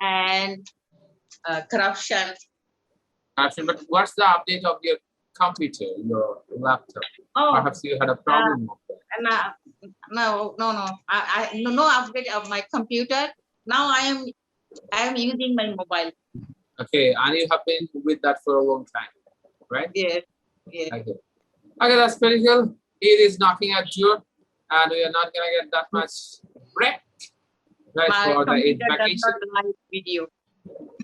and corruption. But what's the update of your computer, your laptop? Oh, perhaps you had a problem. no, no upgrade of my computer. Now I am using my mobile. Okay, and you have been with that for a long time, right? Yes. Yes. Okay, that's pretty good. It is knocking at door, and we are not gonna get that much break, right? My for the computer vacation. does not like video.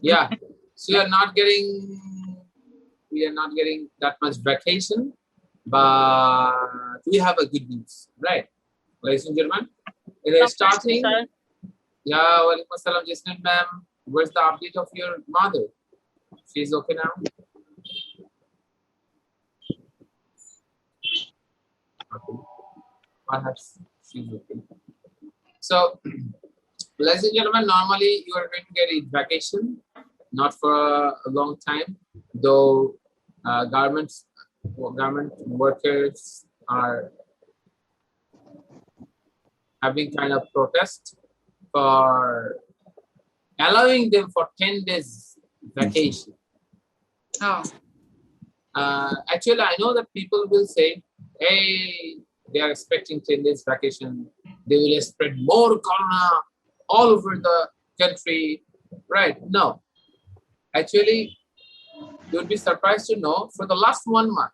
Yeah, so we are not getting that much vacation, but we have a good news, right, ladies and gentlemen? It is starting. Yeah, walaikum assalam, Jasmine ma'am. Where's the update of your mother? She's okay now? Okay. Perhaps she's okay. So, ladies and gentlemen, normally you are going to get a vacation, not for a long time, though government workers are having kind of protest for allowing them for 10 days vacation. Oh. Actually, I know that people will say, hey, they are expecting 10 days vacation. They will spread more corona all over the country, right? No. Actually, you would be surprised to know for the last 1 month,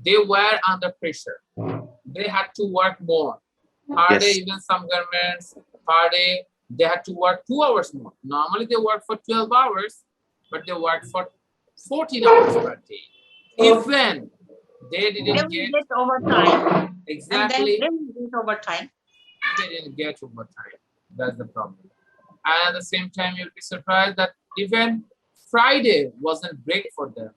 they were under pressure. They had to work more. Per day, even some governments, per day, they had to work 2 hours more. Normally, they work for 12 hours, but they work for 14 hours per day. Even they didn't get overtime. Exactly. And then they didn't get overtime. They didn't get overtime. That's the problem. And at the same time, you'll be surprised that even Friday wasn't break for them.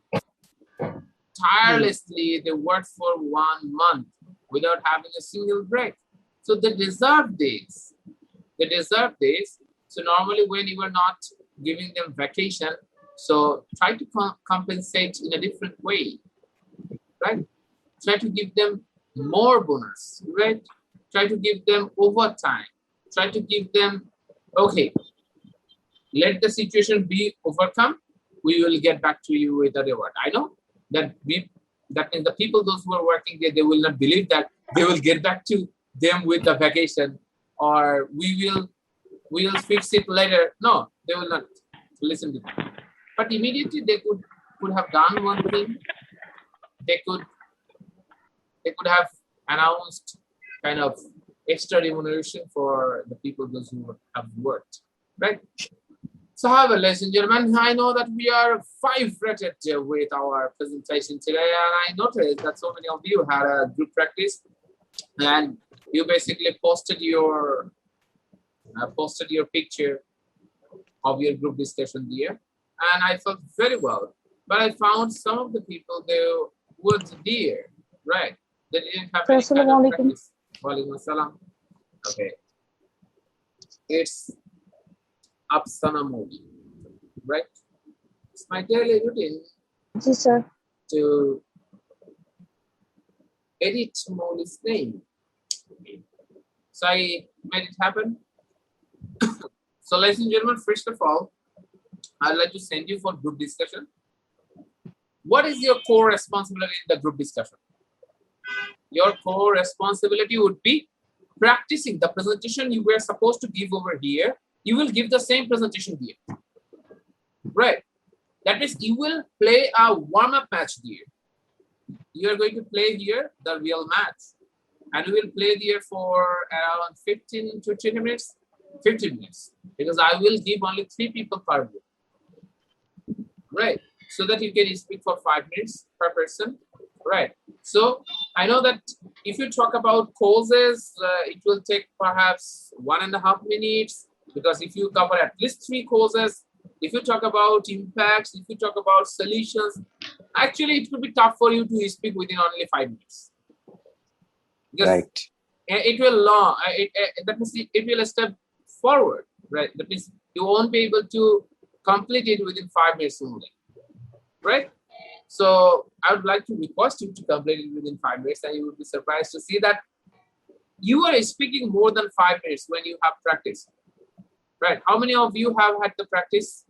Tirelessly, they worked for 1 month without having a single break. So they deserve days. They deserve days. So normally when you are not giving them vacation, so try to compensate in a different way, right? Try to give them more bonus, right? Try to give them overtime. Try to give them, okay, let the situation be overcome. We will get back to you with a reward. I know that that means the people, those who are working there, they will not believe that they will get back to them with the vacation, or we will fix it later. No, they will not listen to them. But immediately they could have done one thing. They could have announced kind of extra remuneration for the people, those who have worked, right? So, however, ladies and gentlemen, I know that we are 5 rated with our presentation today, and I noticed that so many of you had a group practice, and you basically posted your picture of your group discussion there, and I felt very well. But I found some of the people, they weren't there, right? They didn't have any kind of practice. Walaikum assalam. Okay. It's Apsana Modi, right? It's my daily routine. Yes, sir. To edit Modi's name. Okay. So I made it happen. So, ladies and gentlemen, first of all, I'd like to send you for group discussion. What is your core responsibility in the group discussion? Your core responsibility would be practicing the presentation you were supposed to give over here. You will give the same presentation here, right? That means you will play a warm-up match here. You are going to play here the real match, and we will play there for around 15 to 20 minutes. 15 minutes, because I will give only 3 people per group, right? So that you can speak for 5 minutes per person, right? So I know that if you talk about causes, it will take perhaps 1.5 minutes, because if you cover at least 3 causes, if you talk about impacts, if you talk about solutions, actually it will be tough for you to speak within only 5 minutes. Because right. It will long. That means it will step forward, right? That means you won't be able to complete it within 5 minutes only, right? So I would like to request you to complete it within 5 minutes, and you will be surprised to see that you are speaking more than 5 minutes when you have practice. Right. How many of you have had the practice?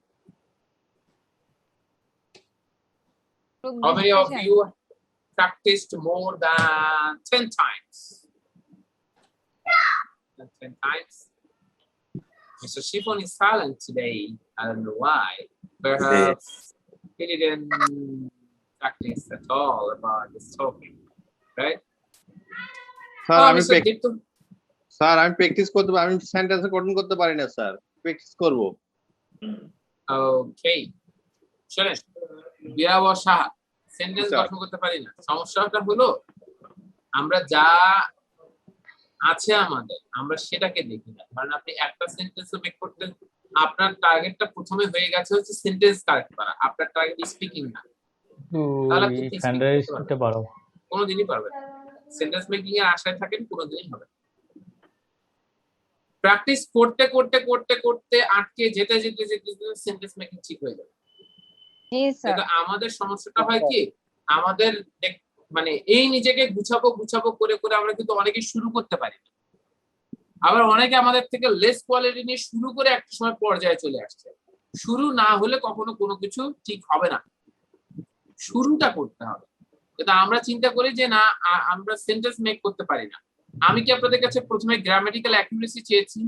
How many of you practiced more than 10 times? 10 times. Mr. Shifon is silent today. I don't know why. Perhaps he didn't practice at all about this topic, right? Sir আমি Mr. Dipto. Sir আমি practice করতে আমি সেন্টেন্সে গঠন করতে পারি না sir practice করব Okay. শুনেন বিয়াবসা সেন্টেন্স স্যার। গঠন করতে পারি না। সমস্যাটা হলো আমরা যা আছে আমাদের আমরা সেটাকে দেখি না। কারণ আপনি একটা সেন্টেন্স মেক করতে আপনার টার্গেটটা প্রথমে হয়ে গেছে হচ্ছে সেন্টেন্স কারেক্ট করা। আপনার টার্গেট স্পিকিং না। তাহলে আপনি কি স্ট্যান্ডার্ডাইজ করতে পারো? কোনোদিনই পারবেন না। সেন্টেন্স মেকিং এর আশায় থাকেন কোনোদিনই হবে না। প্র্যাকটিস করতে করতে করতে করতে আটকে যেতে যেতে যেতে সেন্টেন্স মেকিং ঠিক হয়ে যাবে। জি স্যার। কিন্তু আমাদের সমস্যাটা হয় কি আমাদের মানে এই নিজেকে গুছাবো গুছাবো করে করে আমরা কিন্তু অনেকে শুরু করতে পারি না। আবার অনেকে আমাদের থেকে লেস কোয়ালিটি নিয়ে শুরু করে একটা সময় পর্যায়ে চলে আসছে। শুরু না হলে কখনো কোনো কিছু ঠিক হবে না। শুরুটা করতে হবে। কিন্তু আমরা চিন্তা করি যে না আমরা সেন্টেন্স মেক করতে পারি না। আমি কি আপনাদের কাছে প্রথমে গ্রামাটিক্যাল অ্যাকুরেসি চেয়েছি?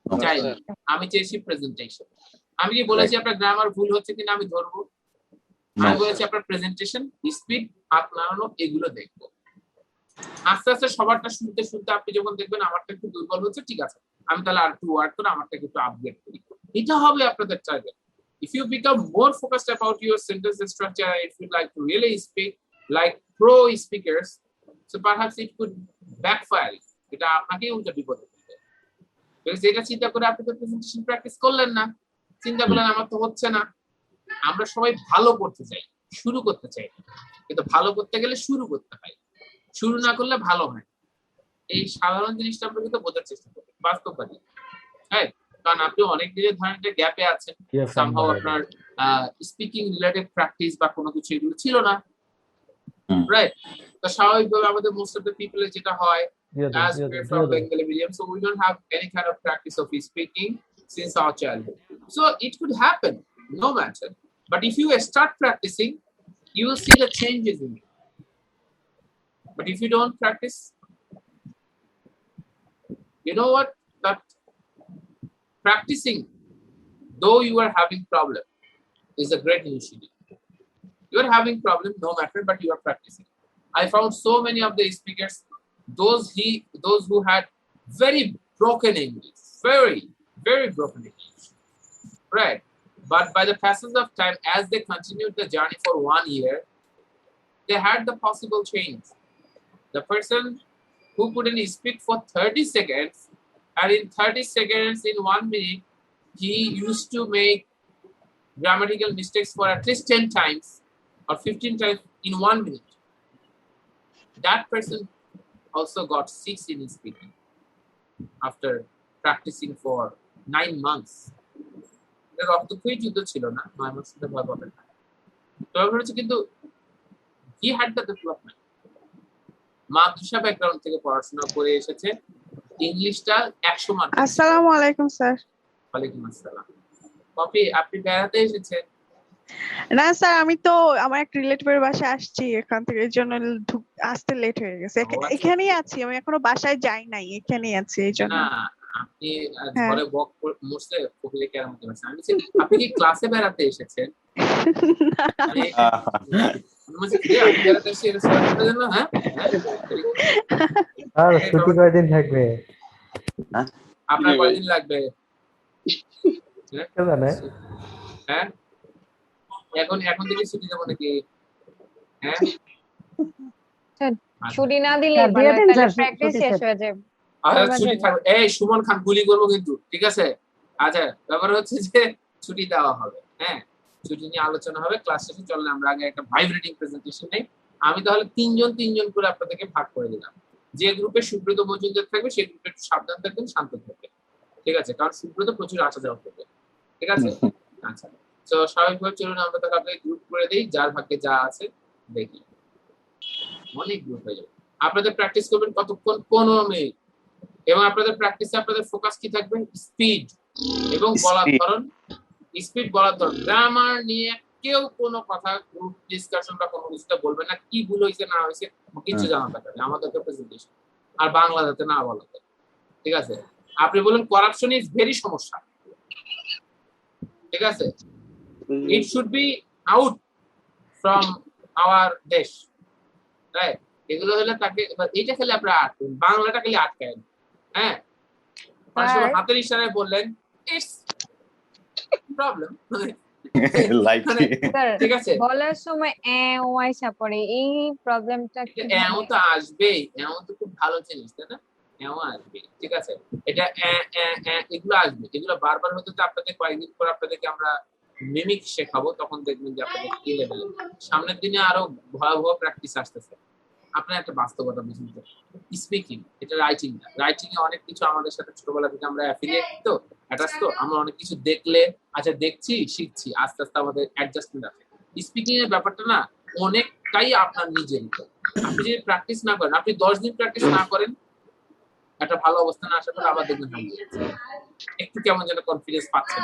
চাইনি। আমি চেয়েছি প্রেজেন্টেশন। আমি কি বলেছি আপনার গ্রামার ভুল হচ্ছে কিনা আমি ধরবো? আমি বলেছি আপনার প্রেজেন্টেশন, স্পিড, হাত নাড়ানো এগুলো দেখবো। আস্তে আস্তে সবারটা শুনতে শুনতে আপনি যখন দেখবেন আমারটা একটু দুর্বল হচ্ছে, ঠিক আছে আমি তাহলে আর একটু ওয়ার্ক করে আমারটাকে একটু আপগ্রেড করি। এটা হবে আপনাদের target. If you become more focused about your sentence structure, if you like to really speak like pro speakers, so perhaps it could backfire. এটা আপনাকেই উল্টো বিপদে ফেলবে। because এটা চিন্তা করে আপনি তো প্রেজেন্টেশন প্র্যাকটিস করলেন না, চিন্তা করলেন আমার তো হচ্ছে না। আমরা সবাই ভালো করতে চাই, শুরু করতে চাই, কিন্তু ভালো করতে গেলে শুরু করতে হয়, শুরু না করলে ভালো হয়। এই সাধারণ জিনিসটা আমরা কিন্তু বোঝার চেষ্টা করি বাস্তববাদী। হ্যাঁ, কারণ আপনি অনেক দিনের ধরেন একটা গ্যাপে আছেন, সামহাউ আপনার স্পিকিং রিলেটেড প্র্যাকটিস বা কোনো কিছু এগুলো ছিল না, রাইট? তো স্বাভাবিকভাবে আমাদের মোস্ট অফ দ্য পিপলের যেটা হয় as we're from Bengali medium, so we don't have any kind of practice of speaking since our childhood. So it could happen, no matter. But if you start practicing, you will see the changes in you. But if you don't practice, you know what? That practicing, though you are having problem, is a great initiative. You are having problem, no matter, but you are practicing. I found so many of the speakers, those who had very broken English, very broken English, right? But by the passage of time, as they continued the journey for 1 year, they had the possible change. The person who couldn't speak for 30 seconds, and in 30 seconds, in 1 minute, he used to make grammatical mistakes for at least 10 times or 15 times in 1 minute. That person also got 6 in speaking after practicing for 9 months. রক্তক্ষয়ী যুদ্ধ ছিল না, 9 মাস ধরে ভয় পাবেন না। তবে হচ্ছে কিন্তু he had the development. Madrasa background থেকে পড়াশোনা করে এসেছে, ইংলিশটা 100 মার্ক। আসসালামু আলাইকুম স্যার। ওয়ালাইকুম আসসালাম। কপি আপনি বেড়াতে এসেছেন? না স্যার, আমি তো আমার এক রিলেটিভের বাসায় আসছি, এখান থেকে এর জন্য আসতে লেট হয়ে গেছে। এখানেই আছি, আমি এখনো বাসায় যাই নাই, এখানেই আছি এই জন্য। না আপনি ঘরে বক মুছতে কোকিলে কেরাম করতে পারছেন। আমি আপনি কি ক্লাসে বেড়াতে এসেছেন? মুঝে কি আপনি বেড়াতে এসে রেস্টুরেন্টে যান না? হ্যাঁ আর ছুটি কয়দিন থাকবে? আপনার কয়দিন লাগবে? কে জানে? হ্যাঁ এখন থেকে ছুটি দেব নাকি? হ্যাঁ ছুটি না দিলে মানে তাহলে প্র্যাকটিস শেষ হয়ে যাবে। ছুটি থাকবে। এই সুমন খান গুলি করবো কিন্তু, ঠিক আছে? আচ্ছা, ব্যাপার হচ্ছে যে ছুটি দেওয়া হবে। হ্যাঁ, ছুটি নিয়ে আলোচনা হবে ক্লাস শেষে। চলেন আমরা আগে একটা ভাইব্রেটিং প্রেজেন্টেশন নেই। আমি তাহলে তিনজন করে আপনাদেরকে ভাগ করে দিলাম। যে গ্রুপে সুব্রত মজুমদার থাকবে সেই গ্রুপে একটু সাবধান থাকবেন, শান্ত থাকবেন, ঠিক আছে? কারণ সুব্রত প্রচুর আসা যাওয়া করবে, ঠিক আছে? আচ্ছা, তো স্বাভাবিকভাবে চলুন আমরা তাহলে আপনাকে গ্রুপ করে দিই, যার ভাগ্যে যা আছে দেখি। অনেক গ্রুপ হয়ে যাবে। আপনাদের প্র্যাকটিস করবেন কতক্ষণ? 15 মিনিট। এবং আপনাদের প্র্যাকটিসে আপনাদের ফোকাস কি থাকবে? স্পিড, এবং বলার Speed. ধরন, স্পিড, বলার ধরন। গ্রামার নিয়ে কেউ কোনো কথা, গ্রুপ ডিসকাশন বা কোনো কিছুটা বলবে না, কি ভুল হয়েছে না হয়েছে কিছু জানা দরকার নেই, আমাদের তো প্রেজেন্টেশন। আর বাংলা যাতে না বলা যায়, ঠিক আছে? আপনি বলেন করাপশন ইজ ভেরি সমস্যা, ঠিক আছে? It should be out from our দেশ, রাইট? এগুলো হলে তাকে, এইটা খেলে আপনারা আটকেন, বাংলাটা খালি আটকায়। হ্যাঁ, স্যার, হাতের ইশারায় বললেন ইটস প্রবলেম, Like স্যার ঠিক আছে? বলার সময় ও আইসা পড়ে, এই প্রবলেমটা এও তো আসবেই, এও তো খুব ভালো জিনিস, তাই না? এও আসবে, ঠিক আছে? এটা এগুলো আসবে, এগুলো বারবার হতে তো আপনাদের কয়েকদিন পর আপনাদেরকে আমরা মিমিক শেখাবো, তখন দেখবেন যে আপনাদের কি লেভেলে। সামনের দিনে আরো ভয়াবহ প্র্যাকটিস আসতেছে। আপনার একটা বাস্তবতা বুঝুন তো, স্পিকিং, এটা রাইটিং না। রাইটিং এ অনেক কিছু আমাদের সাথে ছোটবেলা থেকে আমরা অ্যাফিলিয়েট তো, অ্যাটাচ তো, আমরা অনেক কিছু দেখলে আচ্ছা দেখছি, শিখছি, আস্তে আস্তে আমাদের অ্যাডজাস্টমেন্ট আছে। স্পিকিং এর ব্যাপারটা না অনেকটাই আপনার নিজের উপর। আপনি যদি প্র্যাকটিস না করেন, আপনি 10 দিন প্র্যাকটিস না করেন, একটা ভালো অবস্থানে আসার পর আবার দেখবেন একটু কেমন যেন কনফিডেন্স পাচ্ছেন।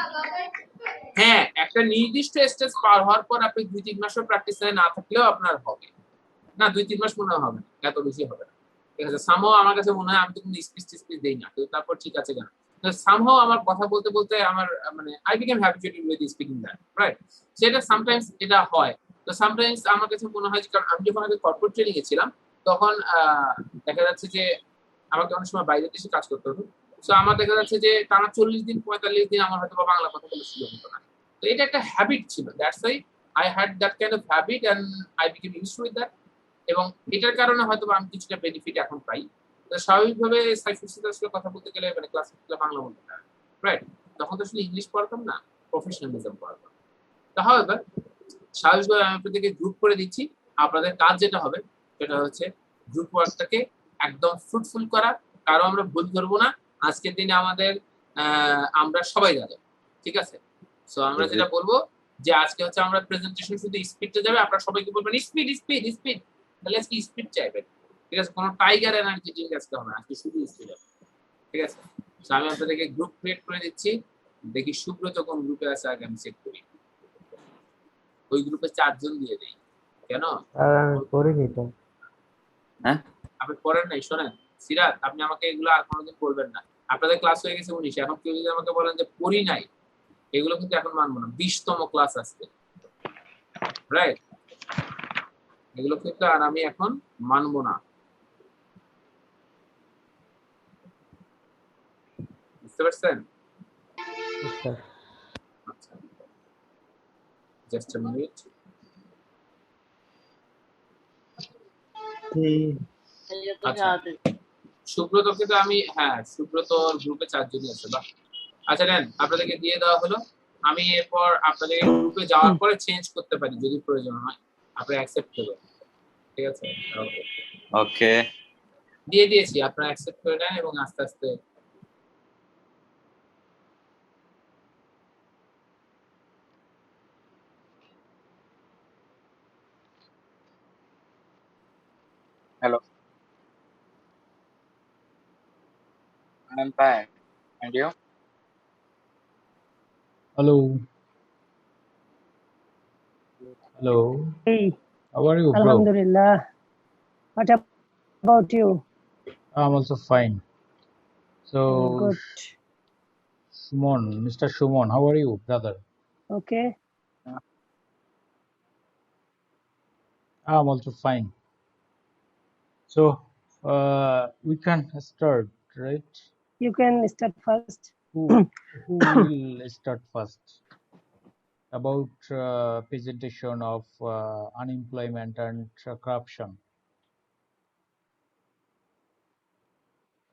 হ্যাঁ, একটা নির্দিষ্ট স্টেজ পার হওয়ার পর আপনি 2-3 মাসও প্র্যাকটিসে না থাকলেও আপনার হবে না, 2-3 মাস মনে হবে না, এত বেশি হবে না, ঠিক আছে? সামহাও আমার কাছে মনে হয় আমি তো কোনো স্পিচ দেই না, তো তারপর ঠিক আছে কেন, সামহাও আমার কথা বলতে বলতে আমার মানে I became habituated with speaking that, right? সেটা সামটাইমস এটা হয়। তো সামটাইমস আমার কাছে মনে হয় যে, কারণ আমি যখন আগে কর্পোরেট ট্রেনিং এ ছিলাম, তখন দেখা যাচ্ছে যে আমাকে অনেক সময় বাইরের দেশে কাজ করতে হতো। তো আমার দেখা যাচ্ছে যে টানা 40 দিন 45 দিন আমার হয়তো বাংলা কথা বলে সুযোগ হতো না। তো এটা একটা হ্যাবিট ছিল, that's why I had that kind of habit and I became used with that. এবং এটার কারণে হয়তো আমি কিছুটা বেনিফিট এখন পাই। তো স্বাভাবিকভাবে সাইফুর সাথে আসলে কথা বলতে গেলে মানে ক্লাসে বাংলা বলতে হয়, রাইট? তখন তো আসলে ইংলিশ পড়তাম না, প্রফেশনালিজম পড়তাম। তো হাওয়েভার স্বাভাবিকভাবে আমি আপনাদেরকে গ্রুপ করে দিচ্ছি। আপনাদের কাজ যেটা হবে সেটা হচ্ছে গ্রুপ ওয়ার্কটাকে একদম ফ্রুটফুল করা, কারো আমরা ভুল ধরবো না। আজকের দিনে আমাদের আমরা সবাই যাবো, ঠিক আছে? সো আমরা যেটা বলবো যে আজকে হচ্ছে আমরা প্রেজেন্টেশন শুধু স্পিডটা যাবে, আপনারা সবাইকে বলবেন স্পিড স্পিড স্পিড, তাহলে আজকে স্পিড চাইবেন, ঠিক আছে? কোনো টাইগার এনার্জি ড্রিঙ্ক আজকে হবে না, আজকে শুধু স্পিড হবে, ঠিক আছে? সো আমি আপনাদেরকে গ্রুপ ক্রিয়েট করে দিচ্ছি। দেখি সুব্রত কোন গ্রুপে আছে, আগে আমি চেক করি। ওই গ্রুপে 4 জন দিয়ে দেই, কেন? আর আমি করিনি তো। হ্যাঁ? আপনি পড়েন নাই? শোনেন সিরাত, আপনি আমাকে এগুলো আর কোনোদিন বলবেন না। আপনাদের ক্লাস হয়ে গেছে 19, এখন কেউ যদি আমাকে বলেন যে পড়ি নাই, এগুলো কিন্তু এখন মানবো না। 20তম ক্লাস আসছে, রাইট? এগুলো কিন্তু আর আমি এখন মানবো না, বুঝতে পারছেন? স্যার, আচ্ছা, জাস্ট আ মিনিট। আচ্ছা, সুব্রতকে তো আমি, হ্যাঁ সুব্রতর গ্রুপে 4 জনই আছে। বাহ, আচ্ছা নেন, আপনাদেরকে দিয়ে দেওয়া হলো। আমি এরপর আপনাদের গ্রুপে যাওয়ার পরে চেঞ্জ করতে পারি যদি প্রয়োজন হয়, আপনি অ্যাকসেপ্ট করবেন, ঠিক আছে? ওকে, Okay. দিয়ে দিয়েছি, আপনারা অ্যাকসেপ্ট করে নেন এবং আস্তে আস্তে Hello. I'm fine. And you? Hello. Hello. Hey, How are you, bro? Alhamdulillah. What about you? I'm also fine. So, Good. Shumon, Mr. Shumon, how are you, brother? Okay. I'm also fine. So, we can start, right? You can start first. Who will start first? About presentation of unemployment and corruption.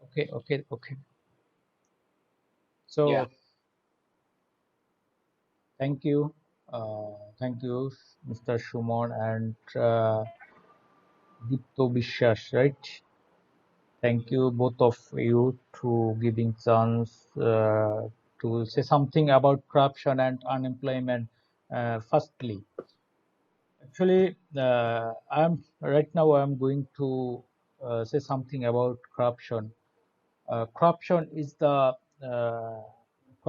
Okay. So, Yeah. thank you, Mr. Shumon and Dipto Bishas, right? Thank you both of you to giving chance to say something about corruption and unemployment. Firstly, actually, I'm going to say something about corruption. Corruption is the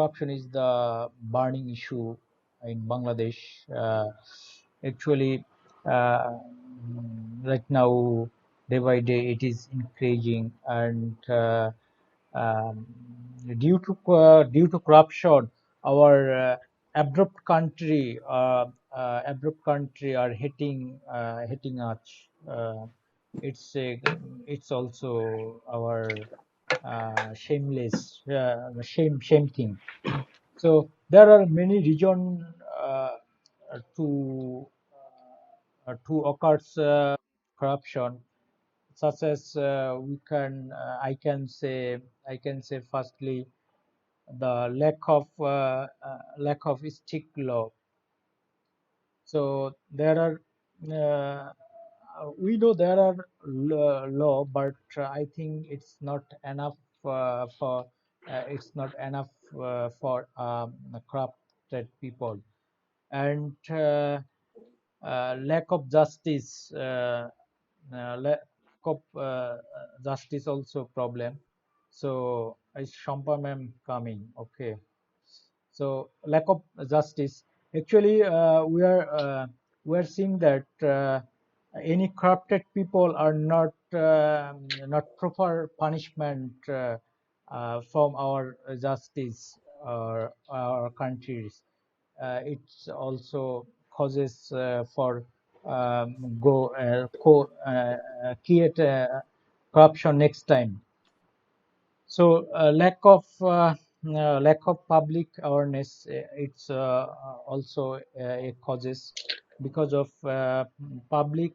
corruption is the burning issue in Bangladesh. Actually, right now, day by day, it is increasing, and um, due to corruption, our abrupt country are hitting us. It's a, it's also our shameless shame thing. So there are many reasons to occurs corruption, such as I can say firstly the lack of strict law. So there are we know there are law, but I think it's not enough for corrupted people, and lack of justice. Lack of justice also problem. So is Shampa ma'am coming? Okay. So lack of justice. Actually, we are seeing that any corrupted people are not proper punishment from our justice or our countries. It also causes for create corruption next time. So lack of public awareness, it's also a causes, because of public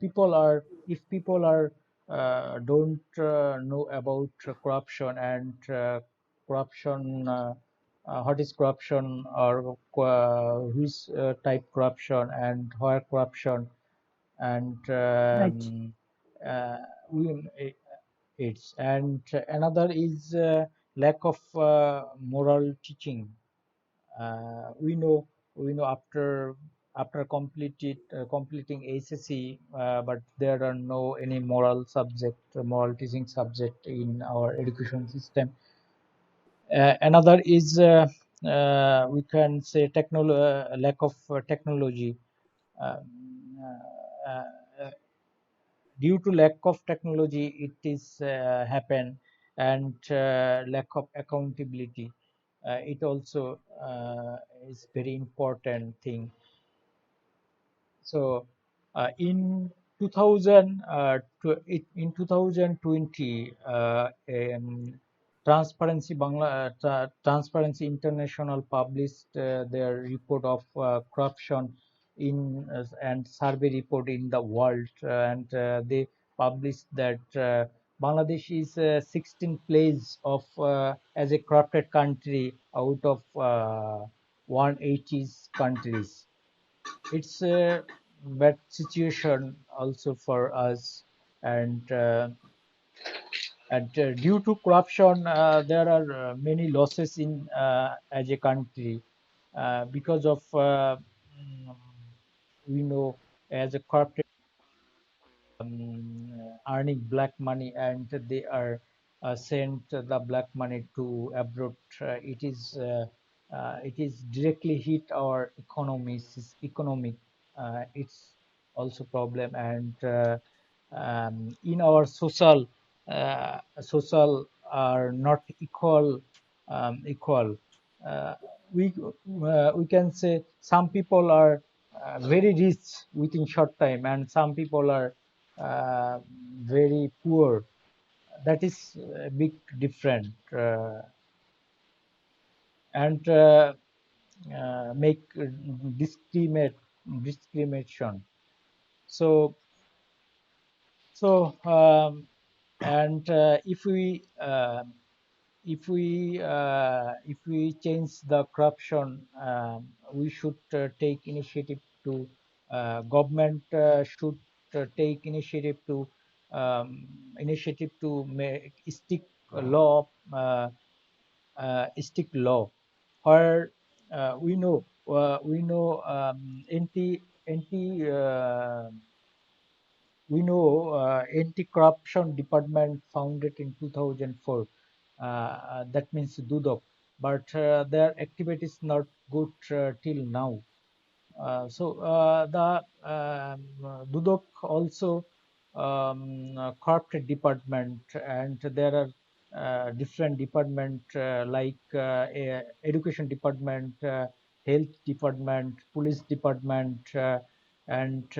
people are, if people are don't know about corruption and corruption what is corruption, or which type corruption and where corruption, and Right. uh, we, it's, and another is lack of moral teaching. We know after completing ACC, but there are no any moral teaching subject in our education system. Another is we can say lack of technology. Um, uh, uh, Due to lack of technology, it is happen, and lack of accountability. It also is very important thing. So in 2020, Transparency International published their report of corruption in and survey report in the world, and they published that Bangladesh is 16th place of as a corrupted country out of 180 countries. It's a bad situation also for us, and due to corruption, there are many losses in as a country because of we know, as a corrupted earning black money, and they are sent the black money to abroad. It is directly hit our economic. It's also problem, and in our social are not equal. Uh, we can say some people are very rich within short time, and some people are uh, very poor. That is a big difference, and make discrimination. So and if we change the corruption, we should take initiative to government should take initiative to make stick law, stick law, where we know anti-corruption department founded in 2004. that means Dudok, but their activity is not good till now. The Dudok also corporate department, and there are different department like education department, health department, police department, and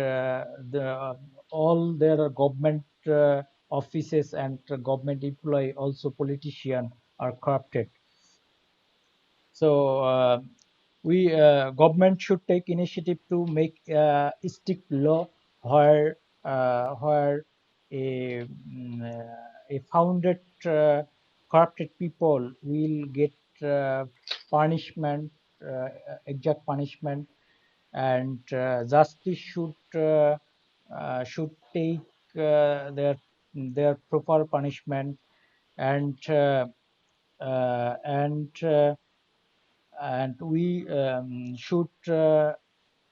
all their government offices and government employee, also politician, are corrupted. So we government should take initiative to make strict law where a founded corrupted people will get punishment, exact punishment, and justice should take their proper punishment, and uh, and uh, and we should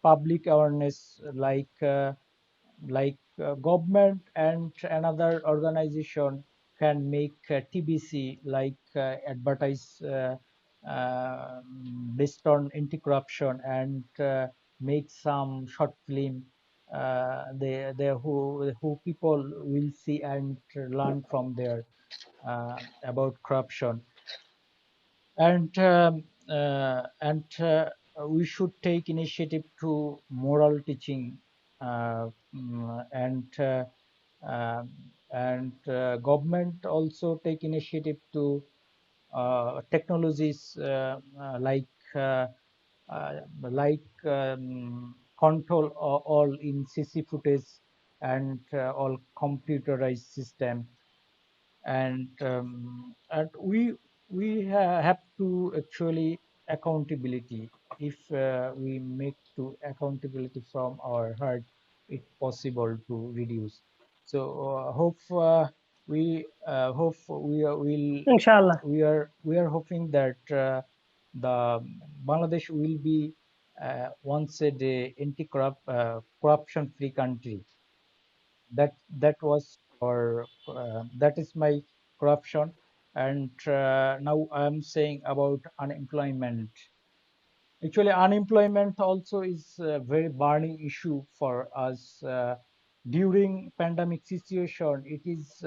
public awareness, like government and another organization can make TBC, like advertise based on anti-corruption, and make some short film. They who people will see and learn from there about corruption. And we should take initiative to moral teaching, uh, mm, and uh, um, government also take initiative to technologies uh, like control all in CC footage, and all computerized system, and have to actually accountability. If we make to accountability from our heart, it's possible to reduce. So hope Inshallah. we are hoping that the Bangladesh will be once a day corruption free country. That was our that is my corruption. And now I'm saying about unemployment. Actually, unemployment also is a very burning issue for us. During pandemic situation, it is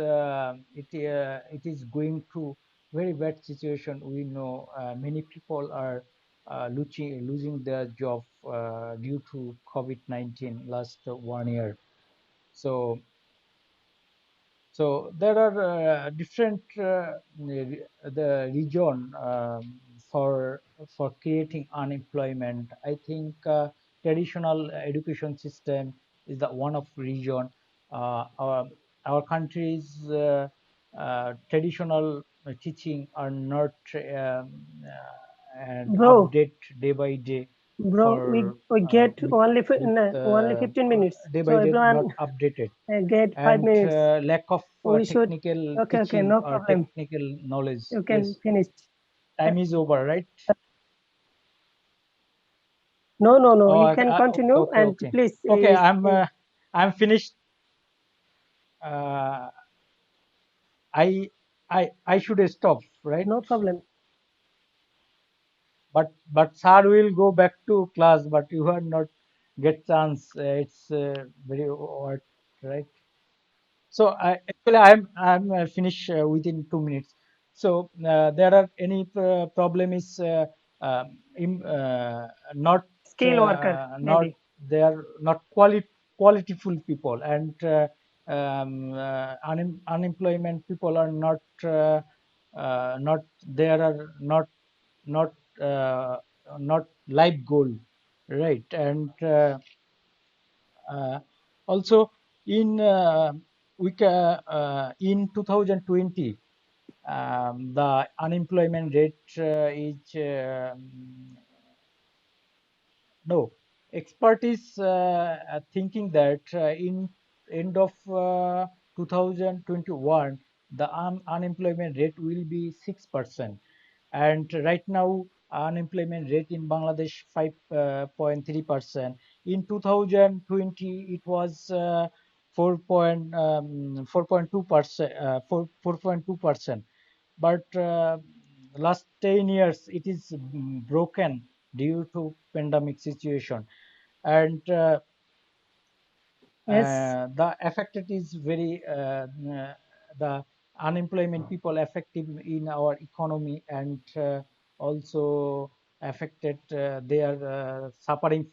going through very bad situation. We know many people are losing their job due to COVID-19 last 1 year. So there are different the region for creating unemployment. I think traditional education system is the one of region. Our country's traditional teaching are not and Bro, update day by day bro, we, for we get with only 15 minutes. day So by day everyone not updated, get 5 and minutes. lack of We should, technical okay, teaching no or problem. technical knowledge. You can Yes, finish. time is over, right? No, Oh, you can okay, continue, okay, and okay. please, Okay, I'm finished. Uh, I should stop, right? no problem. But sir will go back to class, but you are not get chance. It's very odd, right? So actually, I'm finish within 2 minutes. So there are any problem is not Skill worker, not maybe. they are not qualityful people, and unemployment people are not there are not uh, not life goal, right? And uh, also in in 2020, the unemployment rate is no, expert is thinking that in end of 2021, the unemployment rate will be 6%, and right now unemployment rate in Bangladesh 5.3%. In 2020, it was 4.2%. 4.2%. but last 10 years it is broken due to pandemic situation, and Yes. the affected is very the unemployment people affected in our economy, and also affected, they are suffering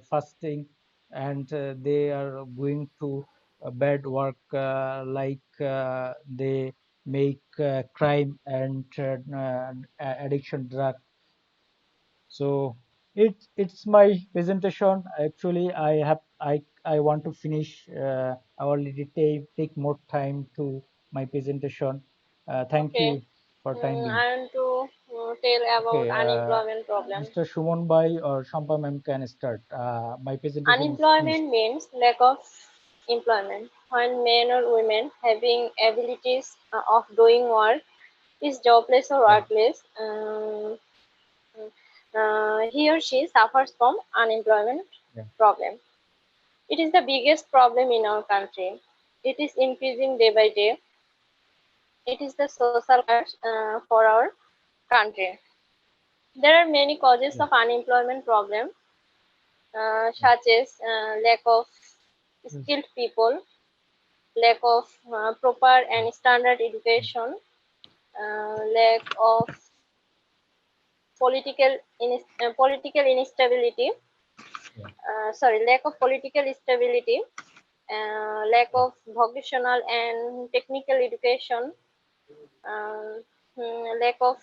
fasting, and they are going to bad work, like they make crime and addiction drug. So it's my presentation. Actually, I want to finish. I already take more time to my presentation. Thank Okay. you for time being. I want to tell about Okay, unemployment problem. Mr. Shumon Bhai or Shampa ma'am can start. My presentation is finished. Unemployment means lack of employment. When men or women having abilities of doing work is jobless or Yeah, workless, he or she suffers from unemployment yeah, problem. It is the biggest problem in our country. It is increasing day by day. It is the social curse for our country. There are many causes yeah, of unemployment problem, such as lack of yes, skilled people, lack of proper and standard education, lack of political instability, yeah, lack of political stability, lack yeah, of vocational and technical education, lack of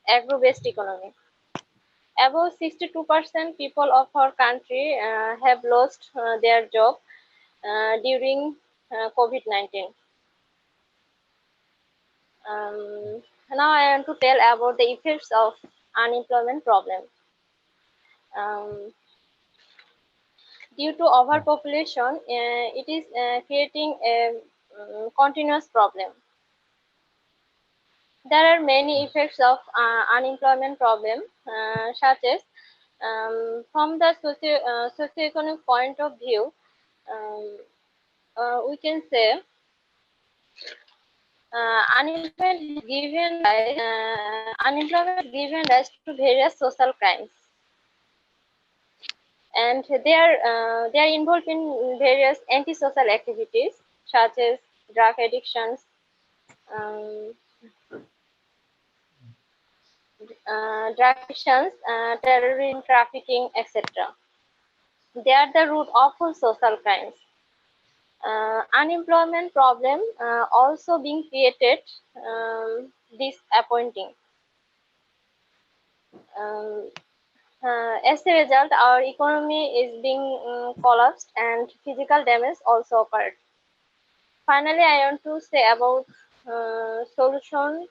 agro-based economy. About 62% people of our country have lost their job during COVID-19. Now I want to tell about the effects of unemployment problem. Um, Due to yeah, overpopulation, it is creating a continuous problem. There are many effects of unemployment problem, such as from the socioeconomic point of view, um, we can say unemployment is given rise to various social crimes, and they are involved in various antisocial activities such as drug addictions, um, terrorism, trafficking, etc. They are the root of all social crimes. Unemployment problem also being created disappointing. Um, as a result, our economy is being collapsed and physical damage also occurred. Finally, I want to say about solution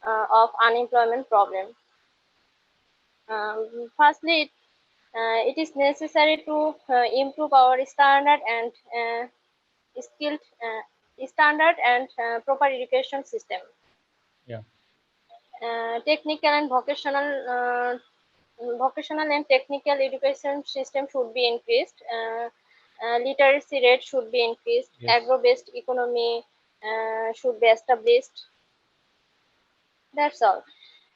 of unemployment problem. Firstly, it is necessary to improve our standard and skilled standard and proper education system. yeah, Technical and vocational and technical education system should be increased. Literacy rate should be increased. yes, Agro-based economy should be established. That's all.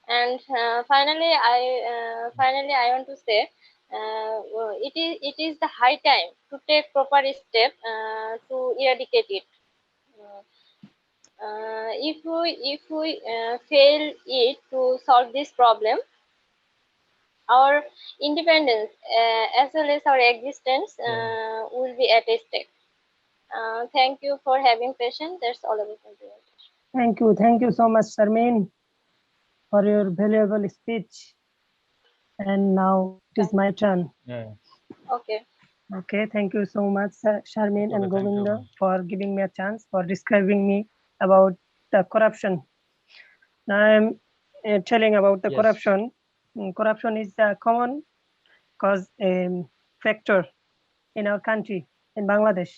And finally I want to say it is the high time to take proper step to eradicate it. If we fail it to solve this problem, our independence as well as our existence yeah. will be at stake. Thank you for having patience. That's all about my presentation. Thank you. Thank you so much, Sharmin, for your valuable speech. And now it is my turn. Yeah. Okay. Okay, thank you so much, Sharmin Okay, and thank you, Govinda, ma'am. for giving me a chance for describing me about the corruption. Now I'm telling about the Yes. corruption. Corruption is a common cause factor in our country, in Bangladesh.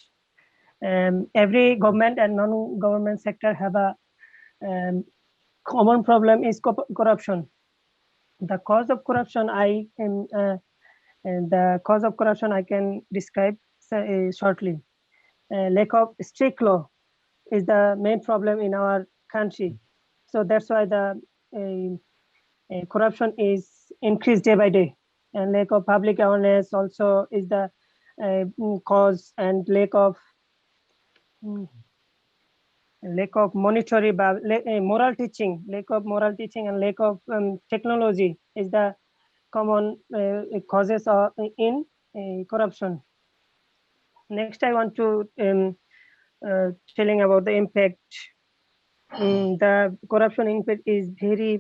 Every government and non-government sector have a common problem is corruption. The cause of corruption the cause of corruption I can describe shortly. Lack of strict law is the main problem in our country. So that's why the corruption is increased day by day, and lack of public awareness also is the cause, and lack of monetary moral teaching, lack of moral teaching, and lack of technology is the common causes of in corruption. Next, I want to telling about the impact. The corruption impact is very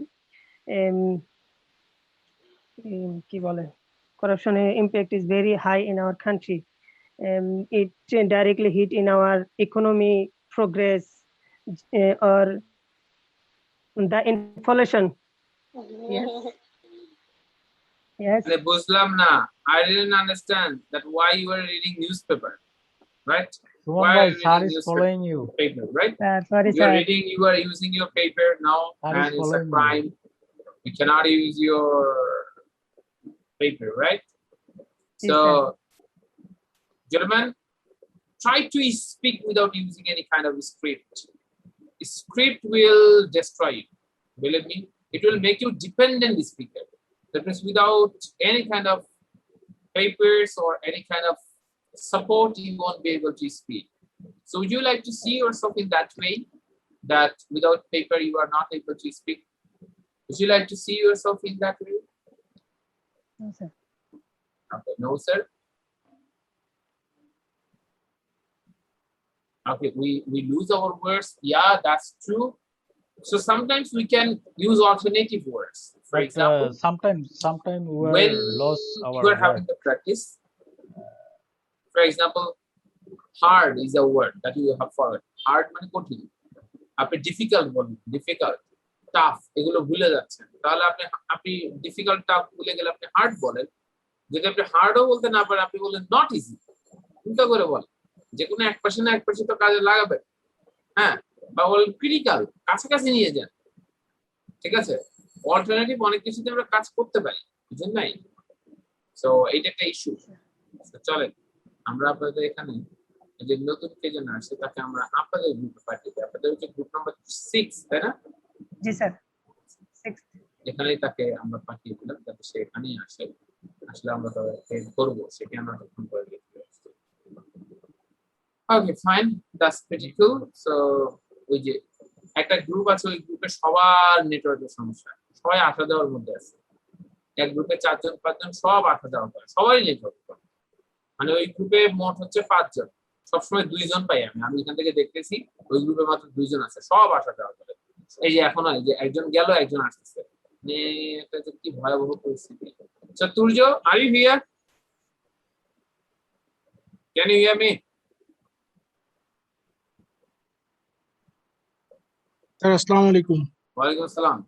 corruption impact is very high in our country. It directly hit in our economy progress or the inflation. Yes. Yes. Buslam na. I didn't understand that why you were reading newspaper, right? Suman Why are bhai, you sir reading is newspaper? following you. Paper, right? Sorry, You are sir. reading, you are using your paper now, Sir is and it's a following you. crime. You cannot use your paper, right? Yes, So, gentlemen, try to speak without using any kind of script. Script will destroy you. Believe me, it will make you dependent speaker. That means without any kind of papers or any kind of support, you won't be able to speak. So would you like to see yourself in that way, that without paper you are not able to speak? Would you like to see yourself in that way? No, sir. Okay, no, sir. Okay, we lose our words. Yeah, that's true. So sometimes we can use alternative words. For But example, sometimes we when lost you our are having word. the practice, for example, hard is a word that you have forgotten. Hard মানে কঠিন। আপনি difficult বলুন, difficult, tough এগুলো ভুলে যাচ্ছেন। তাহলে আপনি difficult, tough ভুলে গেলে আপনি hard বলেন। যদি আপনি hardও বলতে না পারেন, আপনি বলেন not easy। চিন্তা করে বলেন। যে কোনো এক পাশে না এক পাশে তো কাজে লাগাবে। হ্যাঁ, বা বলেন critical, কাছাকাছি নিয়ে যান। ঠিক আছে? অল্টারনেটিভ অনেক কিছুতে আমরা কাজ করতে পারি, বুঝছেন নাই? সো এইটা একটা ইস্যু। চলেন আমরা আপনাদের এখানে যে নতুন কে জন আসছে তাকে আমরা আপনাদের গ্রুপে পাঠিয়ে দিই। আপনাদের হচ্ছে গ্রুপ নাম্বার 6, তাই না? জি স্যার, 6 এখানেই তাকে আমরা পাঠিয়ে দিলাম যাতে সে এখানেই আসে। আসলে আমরা তাকে করবো, সেটা আমরা তখন করে লিখতে আসছি। Okay fine, that's pretty cool. So ওই যে একটা গ্রুপ আছে, ওই গ্রুপে সবার নেটওয়ার্কের সমস্যা, সবাই 8 দেওয়ার মধ্যে আছে। এক গ্রুপে 4 জন 5 জন সব 8 দেওয়া করে, সবাই নেটওয়ার্ক করে। মানে ওই গ্রুপে মোট হচ্ছে 5 জন, সবসময় 2 জন পাই আমি এখান থেকে দেখতেছি। ওই গ্রুপে মাত্র 2 জন আছে, সব 8 দেওয়া করে। এই যে এখন এই যে একজন গেল, একজন আসতেছে, মানে এটা যে কি ভয়াবহ পরিস্থিতি। Chaturya, are you here? Can you hear me? Sir, Assalamu alaikum. Walaikum assalam.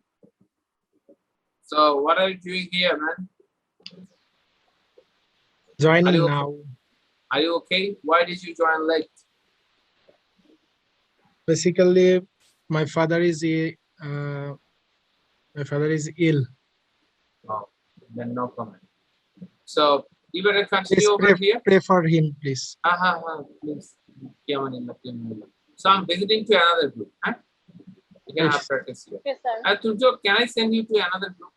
So what are you doing here, man? Joining Are you okay? now. Are you okay? Why did you join late? Basically, my father is ill. Oh, then no comment. So you better Please continue over here. pray for him, please. Please. So I'm visiting to another group. Huh? You can Yes. have practice here. Yes, sir. Turjo, can I send you to another group?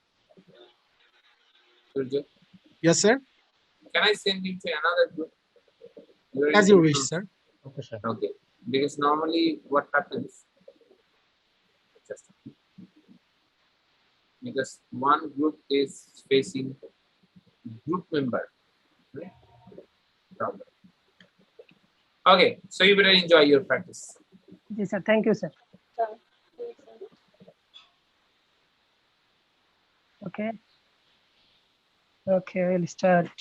Turjo, Yes, sir. can I send you to another group? You're As in you group wish, number- sir. Okay, sir. Okay, because normally what happens, just because one group is facing group member, right? Problem. Okay, so you better enjoy your practice. জি sir, thank you sir. Sir. Yes, sir. Okay. Okay, we'll start.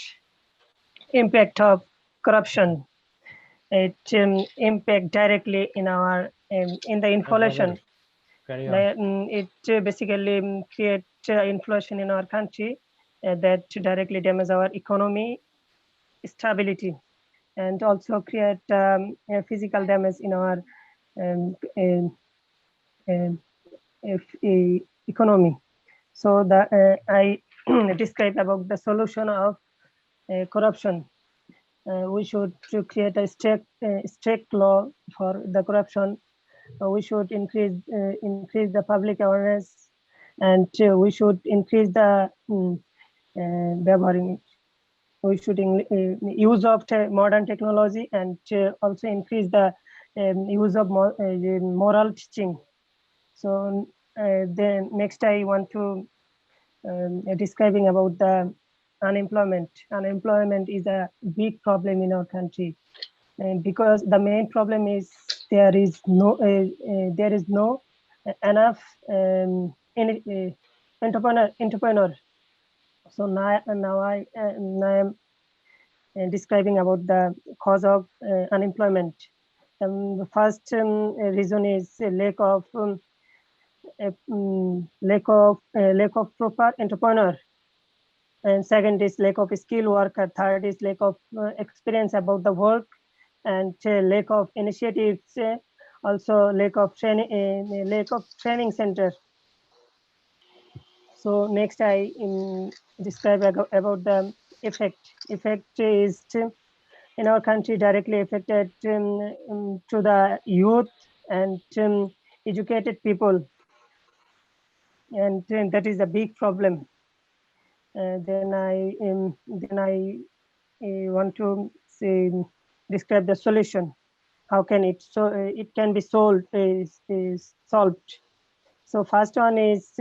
Impact of corruption. It impact directly in our in the inflation. Carry on. It basically create inflation in our country that directly damage our economy stability, and also create physical damage in our economy. So I describe about the solution of corruption. We should to create a strict law for the corruption, we should increase the public awareness, and we should increase the we should use of modern technology, and also increase the use of moral teaching. So then next I want to describing about the unemployment. Unemployment is a big problem in our country, and because the main problem is there is no enough entrepreneur. So now I am describing about the cause of unemployment. The first reason is a lack of proper entrepreneur, and second is lack of skilled worker, third is lack of experience about the work, and lack of initiatives, also lack of training center. So next I describe about the effect. Effect is in our country directly affected to the youth and educated people, and that is a big problem. Then I want to say describe the solution. How can it it can be solved? Is solved. So first one is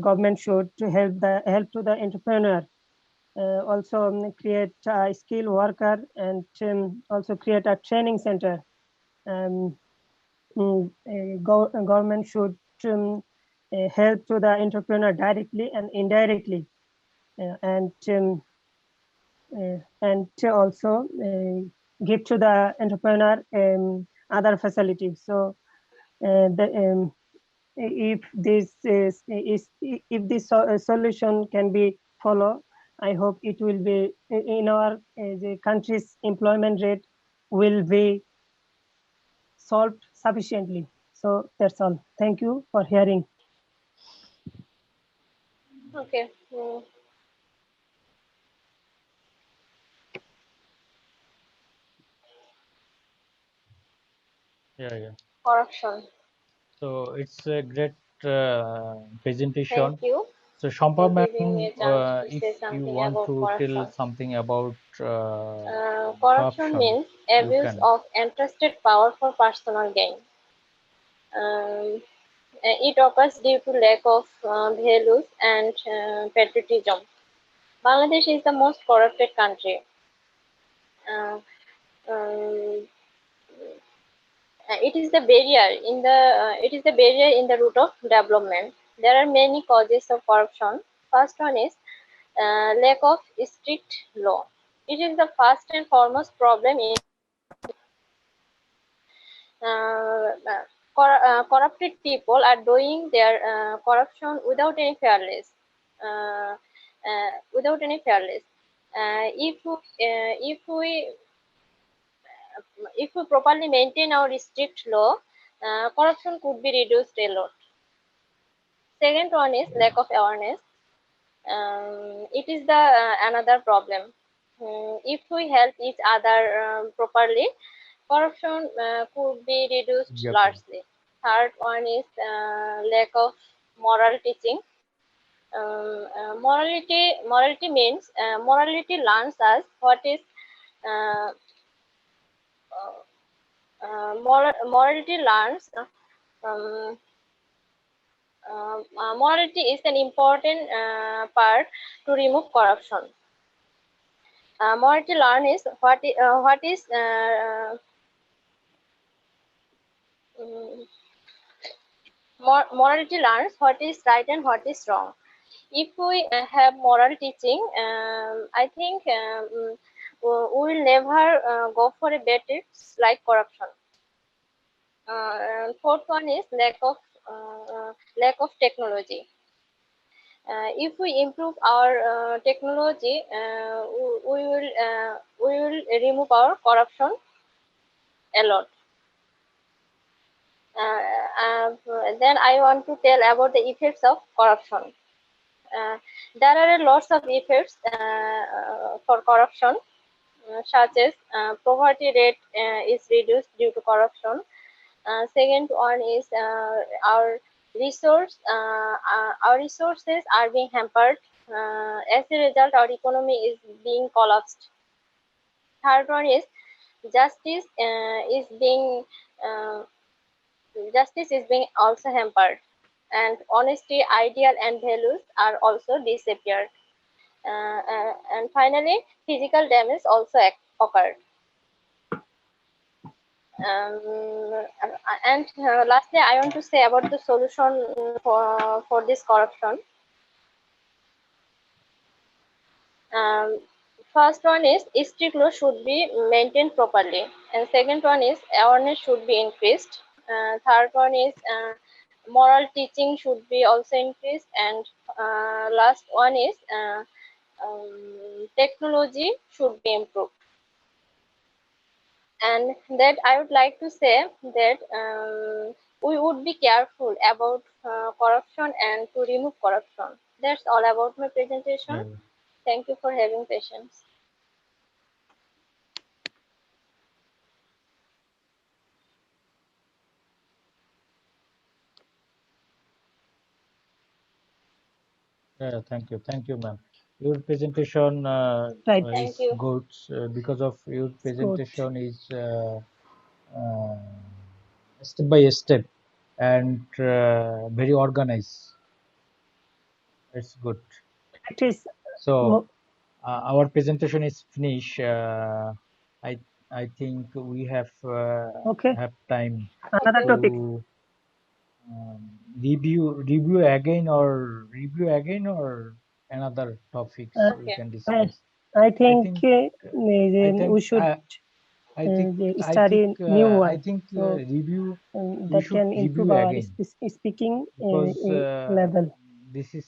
government should help to the entrepreneur. Also create a skilled worker, and also create a training center. Government should help to the entrepreneur directly and indirectly, and also give to the entrepreneur other facilities. So if this solution can be followed, I hope it will be in our the country's employment rate will be solved sufficiently. So that's all. Thank you for hearing. Okay. Yeah. Corruption. So it's a great presentation. Thank you So Shampa for giving me ma'am, a chance to if say you something want about to tell corruption. something about Corruption corruption, means you abuse can. of entrusted power for personal gain. It occurs due to lack of values and patriotism. Bangladesh is the most corrupted country. Uh, um, it is the barrier in the route of development. There are many causes of corruption. First one is lack of strict law. It is the first and foremost problem in corrupted people are doing their corruption without any fairness. Uh, Without any fairness. If we properly maintain our strict law, corruption could be reduced a lot. Second one is lack of awareness. It is the another problem. If we help each other properly, corruption could be reduced Yep. largely. Third one is lack of moral teaching. Morality means morality learns us what is uh, morality learns. Um, Morality is an important part to remove corruption. Morality learn is what is morality learns what is right and what is wrong. If we have moral teaching, I think we will never go for a bad deeds like corruption. Fourth one is lack of technology. If we improve our technology, we will remove our corruption a lot. Then I want to tell about the effects of corruption. There are lots of effects for corruption. such as poverty rate is reduced due to corruption. Second one is our resources are being hampered. As a result, our economy is being collapsed. Third one is justice is being uh, justice is being also hampered, and honesty, ideal, and values are also disappeared. And finally, physical damage also occurred. And lastly, I want to say about the solution for this corruption. Um, First one is strict law should be maintained properly, and second one is awareness should be increased. Third one is moral teaching should be also increased, and last one is technology should be improved. And that I would like to say that we would be careful about corruption and to remove corruption. That's all about my presentation. Yeah, Thank you for having patience. yeah, thank you, ma'am. Your presentation Right. Thank is you. good because of your It's good. presentation is uh, step by step and very organized. It's good. Practice. So our presentation is finished. I I think we Okay. have time Another topic. to review again or another topics we Okay. can I, discuss. I I think think I think we should study new I one, think so review we that should can improve review our again speaking because level. this is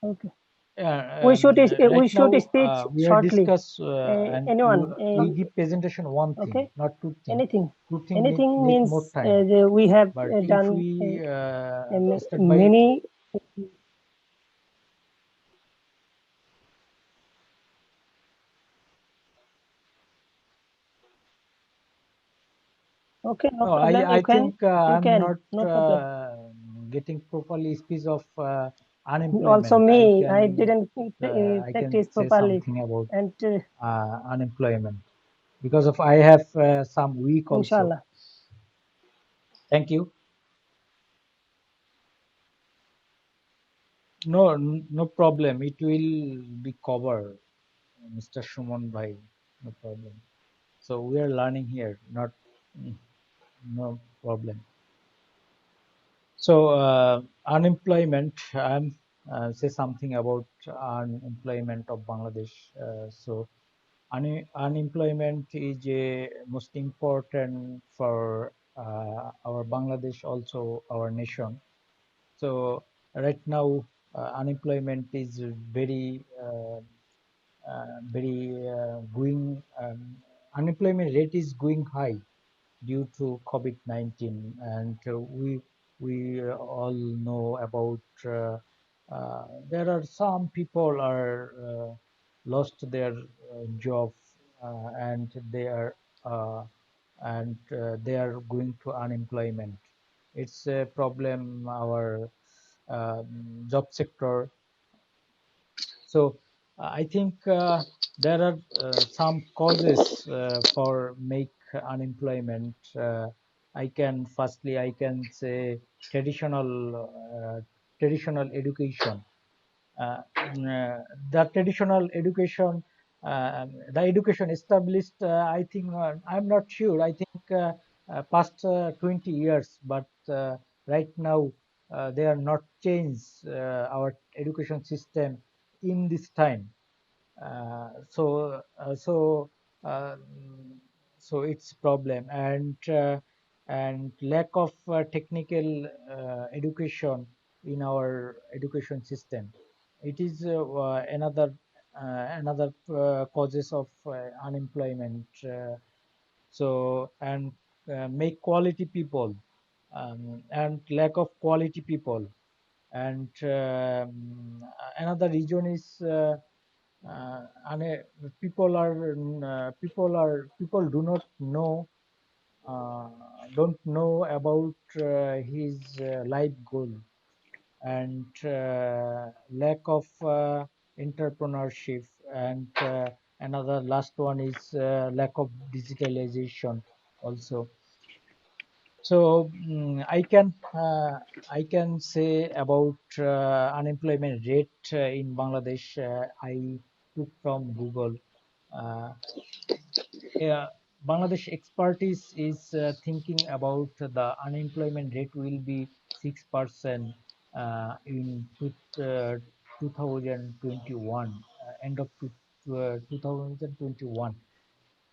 Okay. yeah, right We should now speak we are shortly. discuss and Anyone. we give presentation one thing, Okay. not two thing. Anything. Two thing Anything need more means time. we have But if done we step by many. Okay, no no, problem. I think You I'm can, not no problem. getting properly speech of Also unemployment. me, I didn't I can practice say properly, something about and unemployment because of I have some week also. inshallah. Thank you. No, no problem. It will be covered, Mr. Shuman Bhai. No problem. So we are learning here, not no problem. So unemployment, I'm say something about unemployment of Bangladesh. So unemployment is a most important for our Bangladesh, also our nation. So right now, unemployment is very going. Unemployment rate is going high due to COVID-19, and we all know about there are some people are lost their job and uh, they are going to unemployment. It's a problem our job sector. So I think there are some causes for make unemployment. I can say traditional education. Uh, the traditional education, the education established. I think I'm not sure. I think past 20 years, but right now they are not changed our education system in this time. Uh, so uh, so uh, so it's problem and lack of technical education in our education system. It is another causes of unemployment. So and make quality people. and lack of quality people. And another reason is people do not know don't know about his life goal, and lack of entrepreneurship, and another last one is lack of digitalization also. So I can say about unemployment rate in Bangladesh. I took from Google. Uh, yeah, Bangladesh expertise is thinking about the unemployment rate will be 6% in 2021, end of 2021,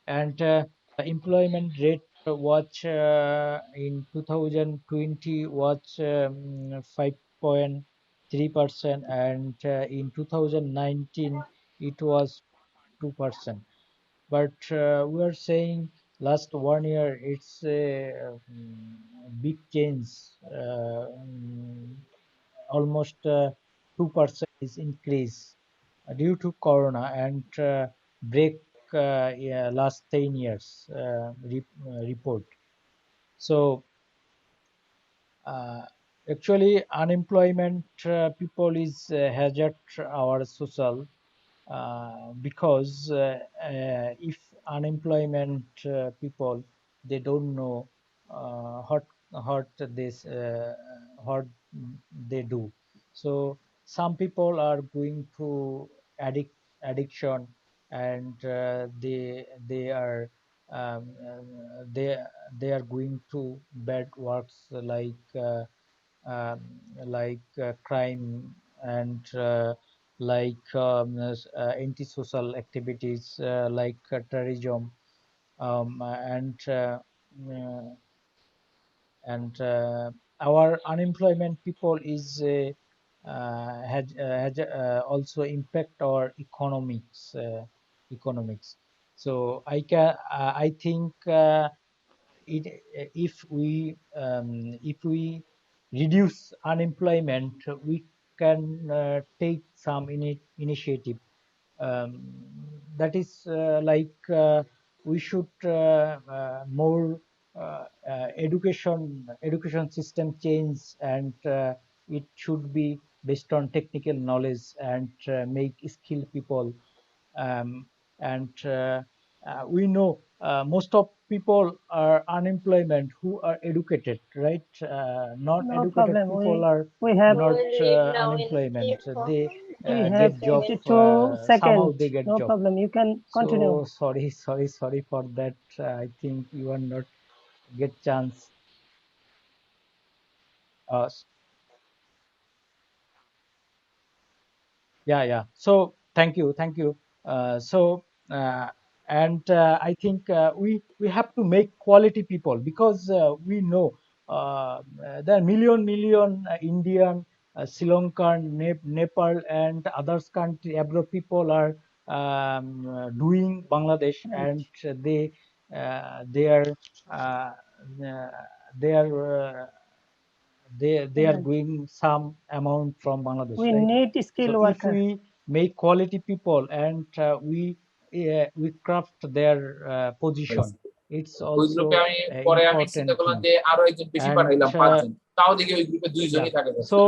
and employment rate was in 2020 was 5.3%, and in 2019 it was 2%. But we are saying last 1 year it's a big change. Almost 2% is increase due to corona, and break yeah, last 10 years report. So uh, actually unemployment people is hazard our social, because if unemployment people, they don't know what this what they do. So some people are going to addiction, and they are they they are going to bad works um, crime, and antisocial activities terrorism, and and our unemployment people is had also impact our economics. So I think it if we reduce unemployment, we can take some initiative, um, that is we should more education system change, and it should be based on technical knowledge, and make skilled people, um, and we know most of people are unemployment who are educated, right? Non No educated problem. people are We have We not will read now in unemployment. info. They we have get job, 52 somehow seconds. they get No job. problem. You can continue. So sorry for that. I think you are not get chance. uh, yeah. So thank you. So and I think we have to make quality people, because we know there are million Indian, Sri Lankan, Nepal, and others country abroad people are doing Bangladesh, Right. and they are uh, uh, they are they are Right. going some amount from Bangladesh, We right? need So skilled if worker. we make quality people, and we craft their position, it's ওই গ্রুপে also আমি an পরে আমি চিন্তা important করলাম thing. যে আরো একজন বেশি And পাঠাইলাম 5 জন, তাও দেখি ওই গ্রুপে 2 yeah, জনই থাকে just। so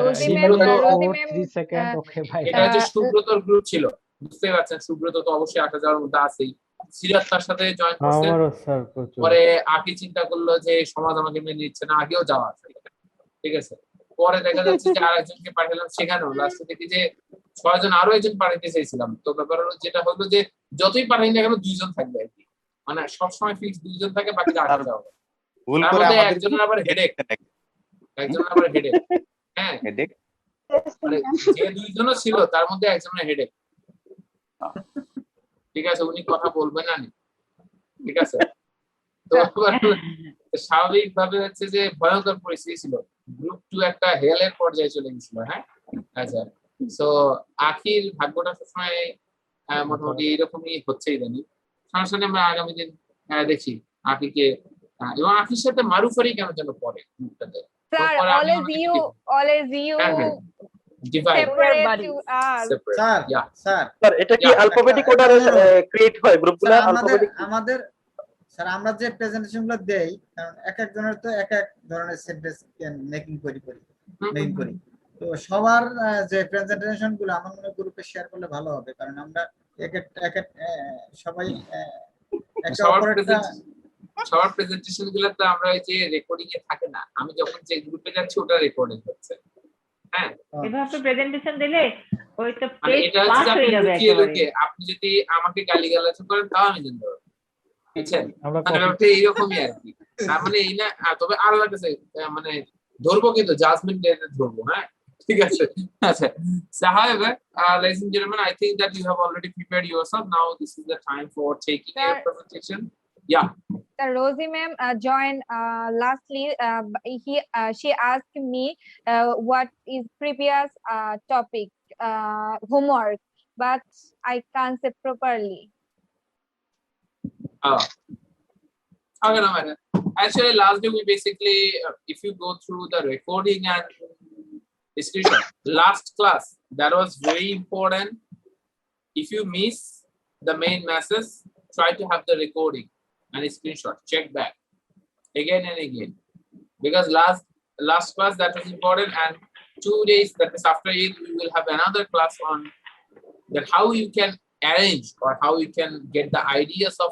Rosy ma'am Subrata, remaining ma'am 4 3 seconds. Okay, bye. এটা হচ্ছে সুব্রতর গ্রুপ ছিল, বুঝতে পারছেন? সুব্রত তো অবশ্যই 8,000 মধ্যে আছেই। সিরাত তার সাথে জয়েন করছে। আমারও স্যার প্রচুর। পরে আকি চিন্তা করলো যে সমাজ আমাকে মেনে নিচ্ছে না, আগেও যাওয়া আছে, ঠিক আছে। পরে দেখা যাচ্ছে যে আরেকজনকে পাঠালাম, সেখানেও লাস্টে দেখি যে 6 জন, আরো একজন পাঠাইতে চাইছিলাম। তো ব্যাপার হলো যেটা হলো যে যতই পাঠাই না কেন 2 জন থাকবে আর কি, মানে সবসময় ফিক্স 2 জন থাকে, বাকিরা আটকে যাওয়া। ভুল তার করে মধ্যে আমাদের একজনের আবার হেডেক, হ্যাঁ, হেডেক মানে যে 2 জনও ছিল তার মধ্যে একজনের হেডেক, ঠিক আছে। উনি কথা বলবেন না নি, ঠিক আছে। তো স্বাভাবিকভাবে হচ্ছে যে ভয়ঙ্কর পরিস্থিতি ছিল, গ্রুপ 2 একটা হেলের পর্যায়ে চলে গেছিল। হ্যাঁ, আচ্ছা। সো আখির ভাগ্যটা সবসময় মোটামুটি এরকমই হচ্ছে ইদানিং। সমস্যা নেই, আমরা আগামী দিন দেখি আখিকে এবং আখির সাথে মারুফারি কেন যেন পড়ে গ্রুপটাতে Sir, পরে আমি always you হ্যাঁ divide separate to us. Separate sir yeah sir sir এটা কি Yeah. অ্যালফাবেটিক একটা অর্ডারে অনুরোধ। ক্রিয়েট হয় গ্রুপগুলো স্যার আমাদের অ্যালফাবেটিক আমাদের স্যার আমরা যে প্রেজেন্টেশন গুলো দেই কারণ এক একজনের তো এক এক ধরনের সেন্টেন্স মেকিং করি তো সবার যে প্রেজেন্টেশন গুলো আমার মনে হয় গ্রুপে শেয়ার করলে ভালো হবে কারণ আমরা এক এক সবাই একে অপরেরটা সবার প্রেজেন্টেশন গুলো তো আমরা এই যে রেকর্ডিং এ থাকে না আমি যখন যে গ্রুপে যাচ্ছি ওটা রেকর্ডিং হচ্ছে হ্যাঁ এভাবে প্রেজেন্টেশন দিলে ওই তো মানে পেজ এটা পাস হচ্ছে আপনি হয়ে যাবে লুকিয়ে একেবারে লুকিয়ে আপনি যদি আমাকে গালিগালাজ করেন তাও আমি জানতে পারবো বুঝছেন আমরা মানে ব্যাপারটা এইরকমই আর কি তার মানে এই না তবে আল্লাহর কাছে মানে ধরবো কিন্তু জাজমেন্ট ডে ধরবো হ্যাঁ ঠিক আছে আচ্ছা so however ladies and gentlemen I think that you have already prepared yourself now this is the time for taking your presentation yeah The Rosie ma'am joined lastly. She asked me what is previous topic homework, but I can't say properly. okay no matter actually last day we basically if you go through the recording and screenshot last class that was very important if you miss the main message try to have the recording and a screenshot check back again and again because last class that was important and 2 days that is after it we will have another class on that how you can arrange or how you can get the ideas of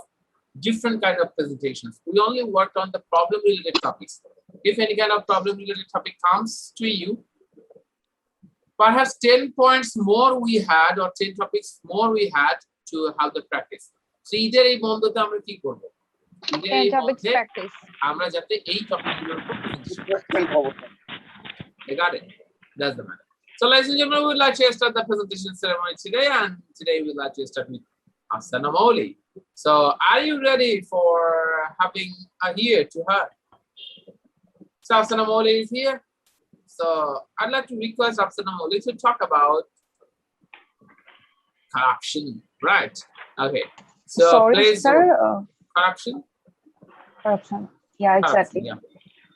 different kind of presentations we only worked on the problem related topics if any kind of problem related topic comes to you perhaps 10 points more we had or 10 topics more we had to have the practice so either এই বন্ধতে আমরা কি করব And topics practice. আমরা যাতে এই টপিকগুলোর উপর got it that's the matter so ladies and gentlemen we would like to start the presentation ceremony today and today we would like to start with Afsana Moli so are you ready for having a ear to her so Afsana Moli is here so I'd like to request Afsana Moli to talk about corruption right okay so sorry please sir corruption yeah exactly yeah.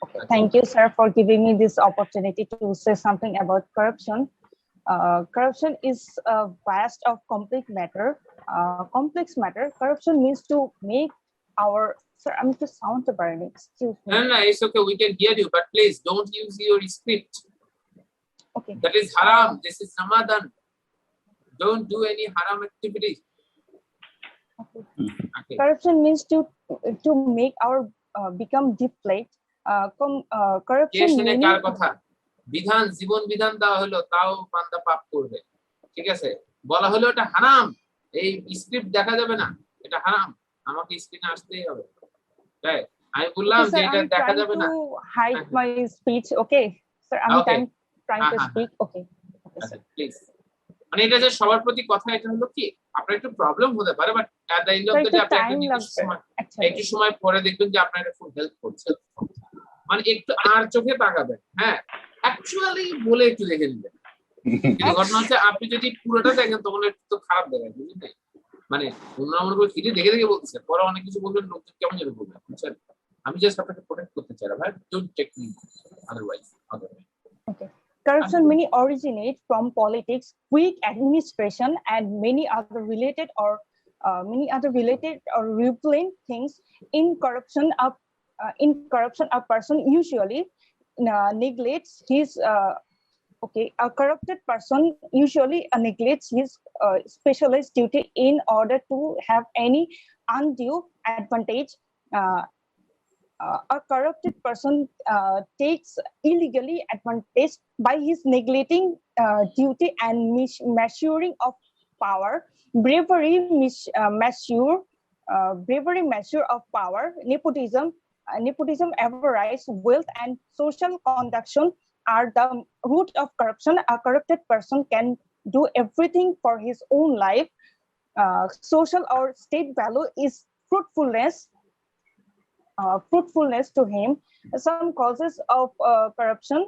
Okay. Thank you sir for giving me this opportunity to say something about corruption. Corruption is a vast of complex matter. Corruption means to make our sir I'm to sound the burning excuse me no it's okay we can hear you but please don't use your script okay that is haram this is Ramadan don't do any haram activity okay. Corruption means to make our become deflate corruption কে শুনে meaning কার কথা বিধান জীবন বিধান দেওয়া হলো তাও বান্দা পাপ করবে ঠিক আছে বলা হলো এটা হারাম এই স্ক্রিপ্ট দেখা যাবে না এটা হারাম আমাকে স্ক্রিনে আসতেই হবে তাই আমি বললাম যে এটা দেখা যাবে না hide my speech okay sir I'm Okay. trying to speak okay please মানে এটা যে সবার প্রতি কথা এটা হলো কি আপনার একটু প্রবলেম হতে পারে but at the end of the day আপনি একটা নির্দিষ্ট সময় একটু সময় পরে দেখবেন যে আপনার এটা খুব হেল্প করছে মানে একটু আর চোখে তাকাবেন হ্যাঁ অ্যাকচুয়ালি বলে একটু দেখে নেবেন কিন্তু ঘটনা হচ্ছে আপনি যদি পুরোটা দেখেন তখন একটু তো খারাপ দেখায় বুঝলেন মানে অন্যরা মনে করে ফিরে দেখে দেখে বলতেছে পরে অনেক কিছু বলবেন লোকজন কেমন যেন বলবেন বুঝছেন আমি জাস্ট আপনাকে প্রোটেক্ট করতে চাই ভাই don't take me otherwise okay corruption many originate from politics weak administration and many other related or revealing things in corruption a person usually neglects his a corrupted person usually neglects his specialized duty in order to have any undue advantage a corrupted person takes illegally advantage by his neglecting duty and measuring of power bravery measure of power nepotism avarice wealth and social conduction are the root of corruption a corrupted person can do everything for his own life social or state value is fruitfulness to him some causes of corruption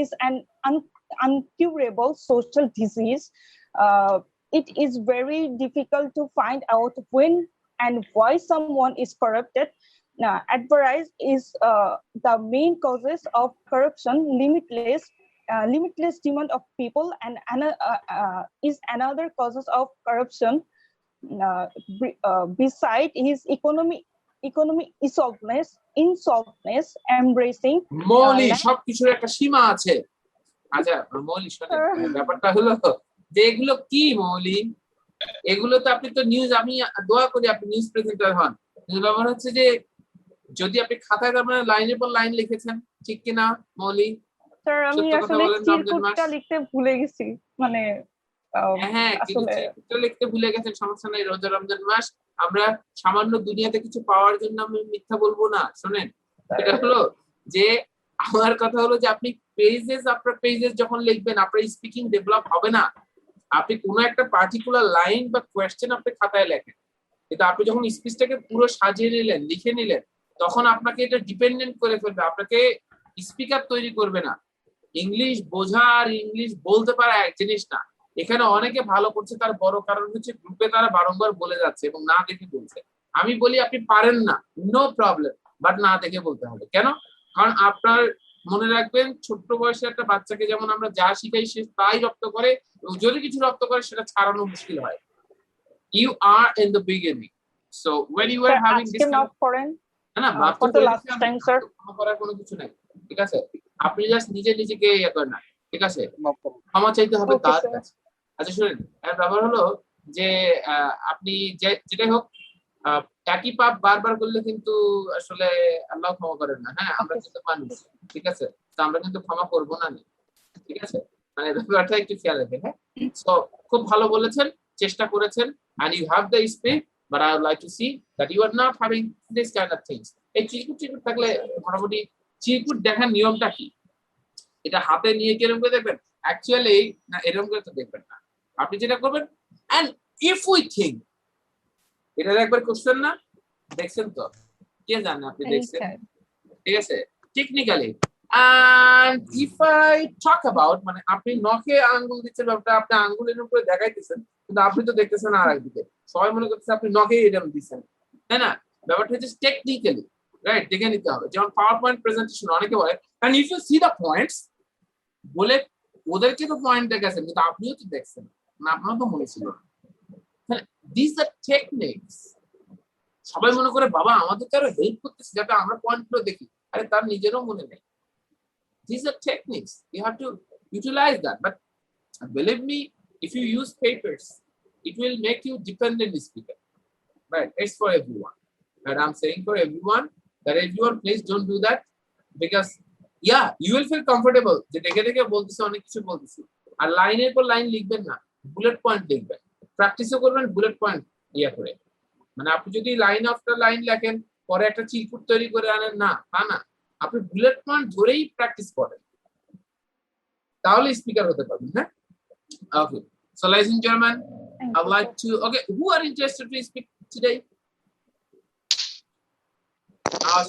is an uncurable social disease it is very difficult to find out when and why someone is corrupted advertise is the main causes of corruption. Limitless demand of people and is another causes of corruption. Beside his economic insolveness, embracing মৌলি সবকিছুর একটা সীমা আছে। আচ্ছা মৌলি শোনেন, ব্যাপারটা হলো যে এগুলো কি মৌলি, এগুলো তো আপনি তো নিউজ, আমি দোয়া করি আপনি নিউজ প্রেজেন্টার হন। ব্যাপার হচ্ছে যে যদি আপনি খাতায় তার মানে লাইনের পর লাইন লিখেছেন, ঠিক কিনা মৌলি? স্যার আমি আসলে চিরকুটটা লিখতে ভুলে গেছি, মানে হ্যাঁ চিরকুটটা লিখতে ভুলে গেছেন, সমস্যা নাই, রোজা রমজান মাস, আমরা সামান্য দুনিয়াতে কিছু পাওয়ার জন্য আমি মিথ্যা বলবো না। শোনেন, এটা হলো যে আমার কথা হলো যে আপনি পেজেস আফটার পেজেস যখন লিখবেন আপনার স্পিকিং ডেভেলপ হবে না। আপনি কোনো একটা পার্টিকুলার লাইন বা কোয়েশ্চেন আপনি খাতায় লেখেন, কিন্তু আপনি যখন স্পিচটাকে পুরো সাজিয়ে নিলেন, লিখে নিলেন, তখন আপনাকে এটা ডিপেন্ডেন্ট করে ফেলবে, আপনাকে স্পিকার তৈরি করবে না। ইংলিশ বোঝা আর ইংলিশ বলতে পারা এক জিনিস না। এখানে অনেকে ভালো করছে, তার বড় কারণ হচ্ছে গ্রুপে তারা বারংবার বলে যাচ্ছে এবং না দেখে বলছে। আমি বলি আপনি পারেন না, নো প্রবলেম, বাট না দেখে বলতে হবে। কেন? কারণ আপনার মনে রাখবেন, ছোট্ট বয়সে একটা বাচ্চাকে যেমন আমরা যা শিখাই সে তাই রপ্ত করে, এবং যদি কিছু রপ্ত করে সেটা ছাড়ানো মুশকিল হয়। You are in the beginning, so when you are having this না মাফ করার কোনো কিছু নাই, ঠিক আছে? আপনি জাস্ট নিজেকে ইয়ে করেন না, ঠিক আছে? ক্ষমা চাইতে হবে তার কাছে। আচ্ছা শুনেন, এর ব্যাপার হলো যে আপনি যেটাই হোক, একই পাপ বারবার করলে কিন্তু আসলে আল্লাহ ক্ষমা করেন না। হ্যাঁ, আমরা কিন্তু মানুষ, ঠিক আছে? তো আমরা কিন্তু ক্ষমা করবো না, ঠিক আছে? মানে ব্যাপারটা একটু খেয়াল রাখবেন। হ্যাঁ, তো খুব ভালো বলেছেন, চেষ্টা করেছেন, and you have the spirit, but I would like to see that you are not having this kind of things. এই চিরকুট থাকলে মোটামুটি চিরকুট দেখার নিয়মটা কি, এটা হাতে নিয়ে কিরকম করে দেখবেন? অ্যাকচুয়ালি না, এরকম করে তো দেখবেন না। আপনি যেটা করবেন, and if we think, এটা একবার কোশ্চেন না, দেখছেন তো, কে জানে আপনি দেখছেন, ঠিক আছে? Technically, and if I talk about, মানে আপনি নখে আঙ্গুল দিচ্ছেন, ব্যাপারটা আপনি আঙ্গুলের উপরে দেখাইতেছেন, কিন্তু আপনি তো দেখতেছেন আর একদিকে, সবাই মনে করতেছে আপনি নখে এটা দিচ্ছেন, তাই না? ব্যাপারটা হচ্ছে টেকনিক্যালি, রাইট, দেখে নিতে হবে। যেমন পাওয়ার পয়েন্ট প্রেজেন্টেশন অনেকে বলে, and if you see the points, বলে ওদেরকে তো পয়েন্ট দেখাচ্ছেন, কিন্তু আপনিও তো দেখছেন না, আপনার তো মনে ছিল না। These are techniques. সবাই মনে করে বাবা আমাদেরকে আরো হেল্প করতেছে যাতে আমরা পয়েন্টগুলো দেখি, আরে তার নিজেরও মনে নেই। These are techniques, you have to utilize that, but believe me, if you use papers, it will make you dependent speaker, right? It's for everyone, and I'm saying for everyone that everyone, please don't do that, because yeah, you will feel comfortable যে দেখে দেখে বলতেছে, অনেক কিছু বলতেছি, আর লাইনের পর line লিখবেন না, বুলেট পয়েন্ট লিখবেন, প্র্যাকটিসও করবেন বুলেট পয়েন্ট ইয়া করে। মানে আপনি যদি লাইন আফটার লাইন লেখেন, পরে একটা চিরকুট তৈরি করে আনেন, না তা না, আপনি বুলেট পয়েন্ট ধরেই প্র্যাকটিস করেন, তাহলে স্পিকার হতে পারবেন। হ্যাঁ, okay, so ladies and gentlemen, I'd like to, okay, who are interested to speak today?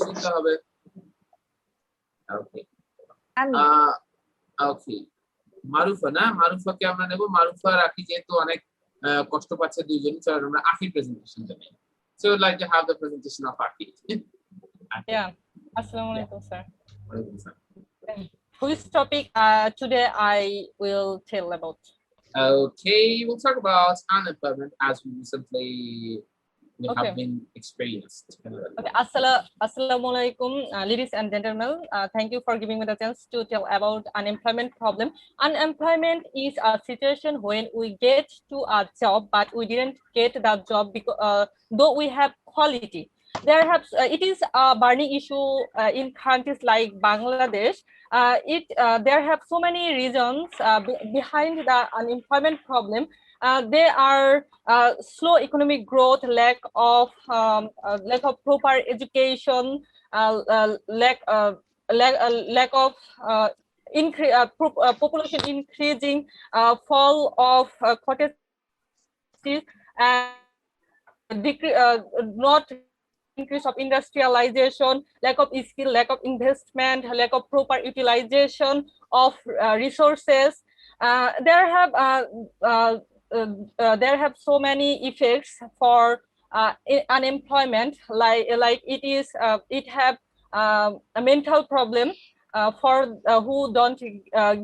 শুনতে হবে। Okay, okay, মারুফা না, মারুফাকে আমরা নেব। মারুফা আর আকি যেহেতু অনেক কষ্ট পাচ্ছে দুইজনই, চলো আমরা আকির প্রেজেন্টেশনটা নেই। So I'd like to have the presentation of Aki. Yeah, assalamu alaikum, sir. Walaikum salam. Which topic today I will tell about? Okay, we'll talk about unemployment as we recently have been experienced. Okay, assalamu alaikum, ladies and gentlemen. Thank you for giving me the chance to tell about unemployment problem. Unemployment is a situation when we get to a job but we didn't get that job because though we have quality. It is a burning issue in countries like Bangladesh. There have so many reasons behind the unemployment problem. They are slow economic growth, lack of proper education, lack of population increasing, fall of cottages, and not increase of industrialization, lack of skill, lack of investment, lack of proper utilization of resources. There have so many effects for unemployment, like it have a mental problem for who don't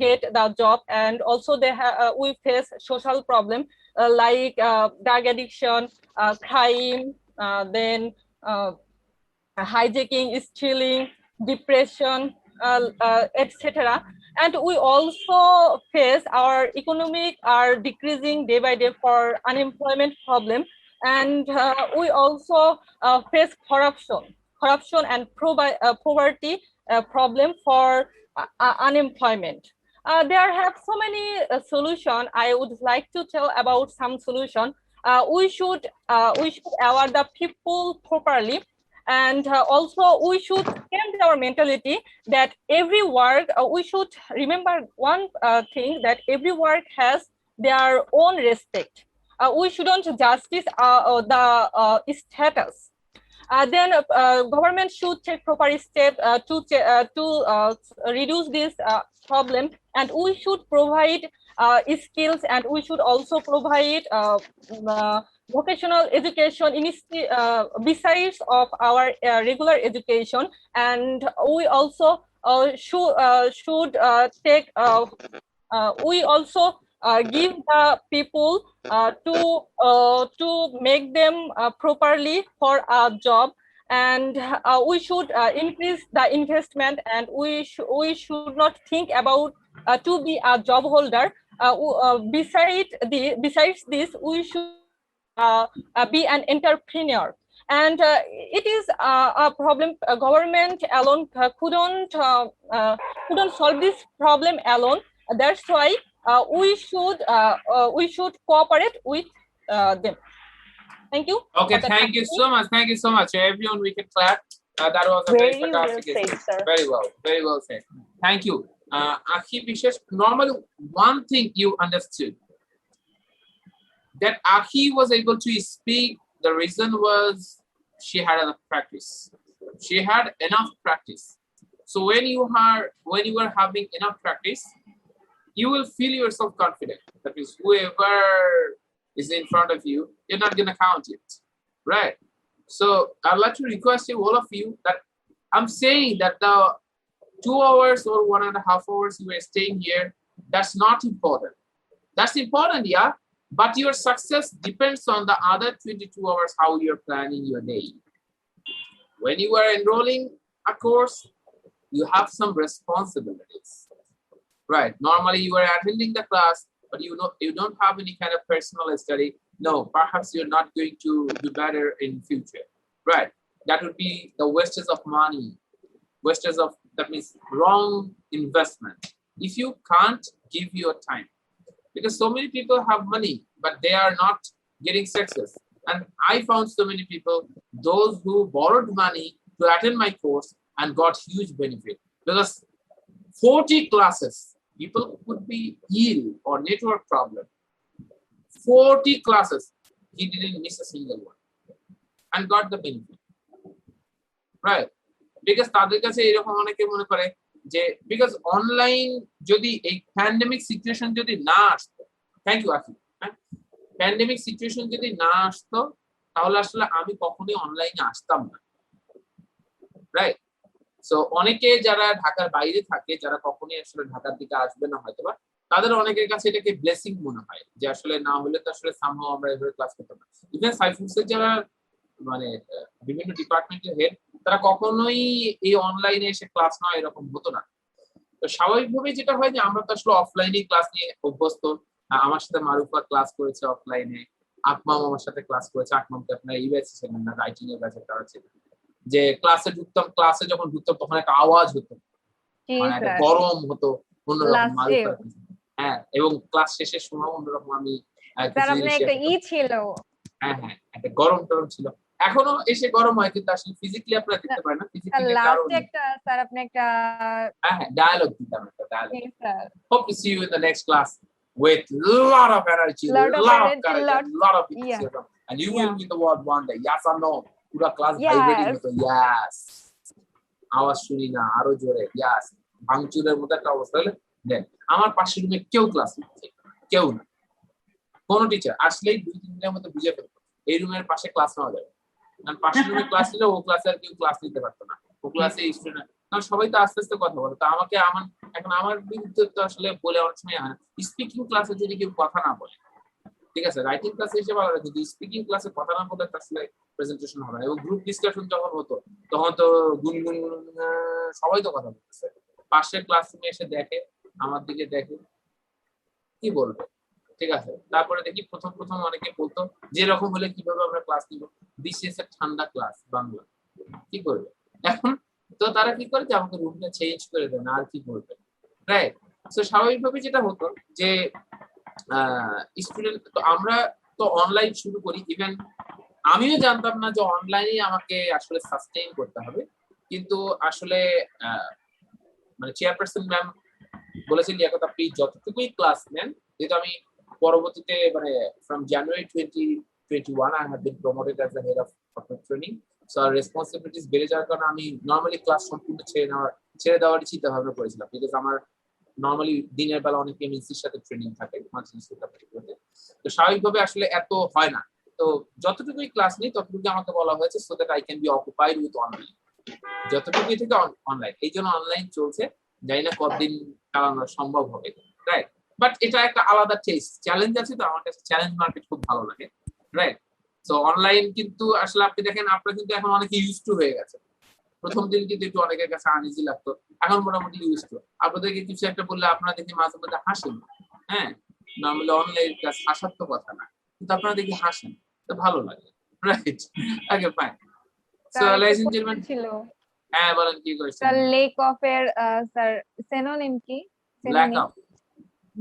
get the job, and also we face social problem like drug addiction, crime, then hijacking, stealing, depression, etc. And we also face our economic are decreasing day by day for unemployment problem, and we also face corruption and poverty problem for unemployment. There have so many solutions. I would like to tell about some solution. We should aware the people properly, and also we should change our mentality that every work, we should remember one thing, that every work has their own respect. We shouldn't justice the status. Then government should take proper steps to reduce this problem, and we should provide skills, and we should also provide vocational education besides of our regular education, and we also should take we also give the people to make them properly for a job, and we should increase the investment, and we should not think about to be a job holder. Besides this, we should be an entrepreneur, and it is a problem. Government alone couldn't solve this problem alone. That's why we should cooperate with them. Thank you. Okay, thank you so much. Thank you so much, everyone. We can clap. That was a very fantastic experience. Very well said. Thank you. Akhi Bishesh, normally one thing you understood, that Akhi was able to speak, the reason was she had enough practice. She had enough practice. So when you were having enough practice, you will feel yourself confident. That means whoever is in front of you, you're not gonna count it, right? So I'd like to request you, all of you, that I'm saying that the 2 hours or 1.5 hours you are staying here, that's not important. That's important, yeah, but your success depends on the other 22 hours, how you're planning your day. When you are enrolling a course, you have some responsibilities, right? Normally you are attending the class, but you don't have any kind of personal study. No, perhaps you're not going to do better in future, right? That would be the wastage of money, wastage of, that means wrong investment. If you can't give your time, because so many people have money, but they are not getting success. And I found so many people, those who borrowed money to attend my course and got huge benefit, because 40 classes, people could be ill or network problem. 40 classes, he didn't miss a single one and got the benefit, right? Because তাদের কাছে এরকম অনেকে মনে করে যে because online যদি এই pandemic situation যদি না আসতো, thank you Afi, pandemic situation যদি না আসতো, তাহলে আসলে আমি কখনোই অনলাইনে আসতাম না, right? সো অনেকে যারা ঢাকার বাইরে থাকে, যারা কখনোই আসলে ঢাকার দিকে আসবে না হয়তোবা, তাদের অনেকের কাছে এটাকে ব্লেসিং মনে হয় যে আসলে না হলে তো আসলে সামহাও আমরা এভাবে ক্লাস করতাম না। ইভেন সাইফুসের যারা মানে বিভিন্ন ডিপার্টমেন্টের হেড, তারা কখনোই এই অনলাইনে এসে ক্লাস না এরকম হতো না। তো স্বাভাবিকভাবেই যেটা হয় যে আমরা তো আসলে অফলাইনে ক্লাস নিয়ে অভ্যস্ত। আমার সাথে মারুফা ক্লাস করেছে অফলাইনে, আকমাম আমার সাথে ক্লাস করেছে। আকমামকে আপনারা এই ব্যাচে ছিলেন না, রাইটিং এর ব্যাচে তারা ছিল। যে ক্লাসে ঢুকতাম, ক্লাসে যখন ঢুকতাম তখন একটা আওয়াজ হতো, মানে একটা গরম হতো অন্যরকম। মারুফা, হ্যাঁ, এবং ক্লাস শেষের সময় অন্যরকম আমি ছিল, হ্যাঁ হ্যাঁ, একটা গরম টরম ছিল। এখনো এসে গরম হয়, কিন্তু আসলে ফিজিক্যালি আপনারা দেখতে পারেন না। ফিজিক্যালি লাস্ট একটা স্যার আপনি একটা হ্যাঁ ডায়ালগ দিতাম, একটা dialogue. Hope to see you in the next class with lot of energy, lot of courage, lot of enthusiasm, and you will win the world one day. Yes or no? পুরো class vibrating হতো। ইয়াস, আওয়াজ শুনি না, আরো জোরে। ইয়াস, ভাঙচুরের মতো একটা অবস্থা হলে দেন। আমার পাশের রুমে কেউ ক্লাস নিচ্ছে, কেউ না, কোন টিচার আসলেই 2-3 দিনের মধ্যে বুঝে ফেলতো এই রুমের পাশে ক্লাস নেওয়া যাবে, কারণ পাশের রুমে ক্লাস নিলে ও ক্লাসে আর কেউ ক্লাস নিতে পারতো না, ও ক্লাসে স্টুডেন্ট, কারণ সবাই তো আস্তে আস্তে কথা বলে। তো আমাকে এখন আমার বিরুদ্ধে তো আসলে বলে অনেক সময় হয় না। স্পিকিং ক্লাসে যদি কেউ কথা না বলে, ঠিক আছে, রাইটিং ক্লাসে হিসেবে আলাদা, যদি স্পিকিং ক্লাসে কথা না বলে আসলে প্রেজেন্টেশন হবে না। এবং গ্রুপ ডিসকাশন যখন হতো তখন তো গুনগুন সবাই তো কথা বলতেছে, পাশের ক্লাসরুমে এসে দেখে, আমার দিকে দেখে, কি বলবে, ঠিক আছে। তারপরে দেখি প্রথম প্রথম অনেকে বলতো যেরকম হলে কিভাবে আমরা ক্লাস নিব, বিশেষ ঠান্ডা ক্লাস বাংলা, কি করবে এখন? তো তারা কি করে যে আমাকে রুমটা চেঞ্জ করে দেন, আর কি করবে, রাইট। তো স্বাভাবিকভাবে যেটা হতো যে স্টুডেন্ট, তো আমরা তো অনলাইন শুরু করি, ইভেন আমিও জানতাম না যে অনলাইনে আমাকে আসলে সাস্টেইন করতে হবে, কিন্তু আসলে মানে চেয়ারপারসন ম্যাম বলেছেন লিয়াকত আপনি যতটুকুই ক্লাস নেন, যেহেতু আমি পরবর্তীতে মানে from January 2021 I have been promoted as the head of corporate training, so our responsibilities বেড়ে যাওয়ার কারণে আমি নরমালি ক্লাস সম্পূর্ণ ছেড়ে দেওয়ার চিন্তা ভাবনা করেছিলাম, বিকজ আমার নরমালি দিনের বেলা অনেক এমএনসির সাথে ট্রেনিং থাকে, তো স্বাভাবিকভাবে আসলে এত হয় না। তো যতটুকুই ক্লাস নেই ততটুকু আমাকে বলা হয়েছে so that I can be occupied with online, যতটুকুই থেকে অনলাইন, এই জন্য অনলাইন চলছে, জানি না কতদিন চালানো সম্ভব হবে, রাইট। বাট এটা একটা আলাদা টেস্ট, চ্যালেঞ্জ আছে, তো আমার কাছে চ্যালেঞ্জ মার্কেট খুব ভালো লাগে, রাইট। তো অনলাইন কিন্তু আসলে আপনি দেখেন আপনারা কিন্তু এখন অনেকে ইউজ টু হয়ে গেছে, প্রথম দিন কিন্তু একটু অনেকের কাছে আনইজি লাগতো, এখন মোটামুটি ইউজ টু। আপনাদেরকে কিছু একটা বললে আপনারা দেখি মাঝে মধ্যে হাসেন, হ্যাঁ, নর্মালি অনলাইন ক্লাস হাসার তো কথা না, কিন্তু আপনারা দেখি হাসেন, তো ভালো লাগে, right. Okay fine. So ladies and gentleman, ছিল হ্যাঁ বলেন কি করেছেন? স্যার লেক অফ এর স্যার সিনোনিম কি? লেক সিনোনিম অফ,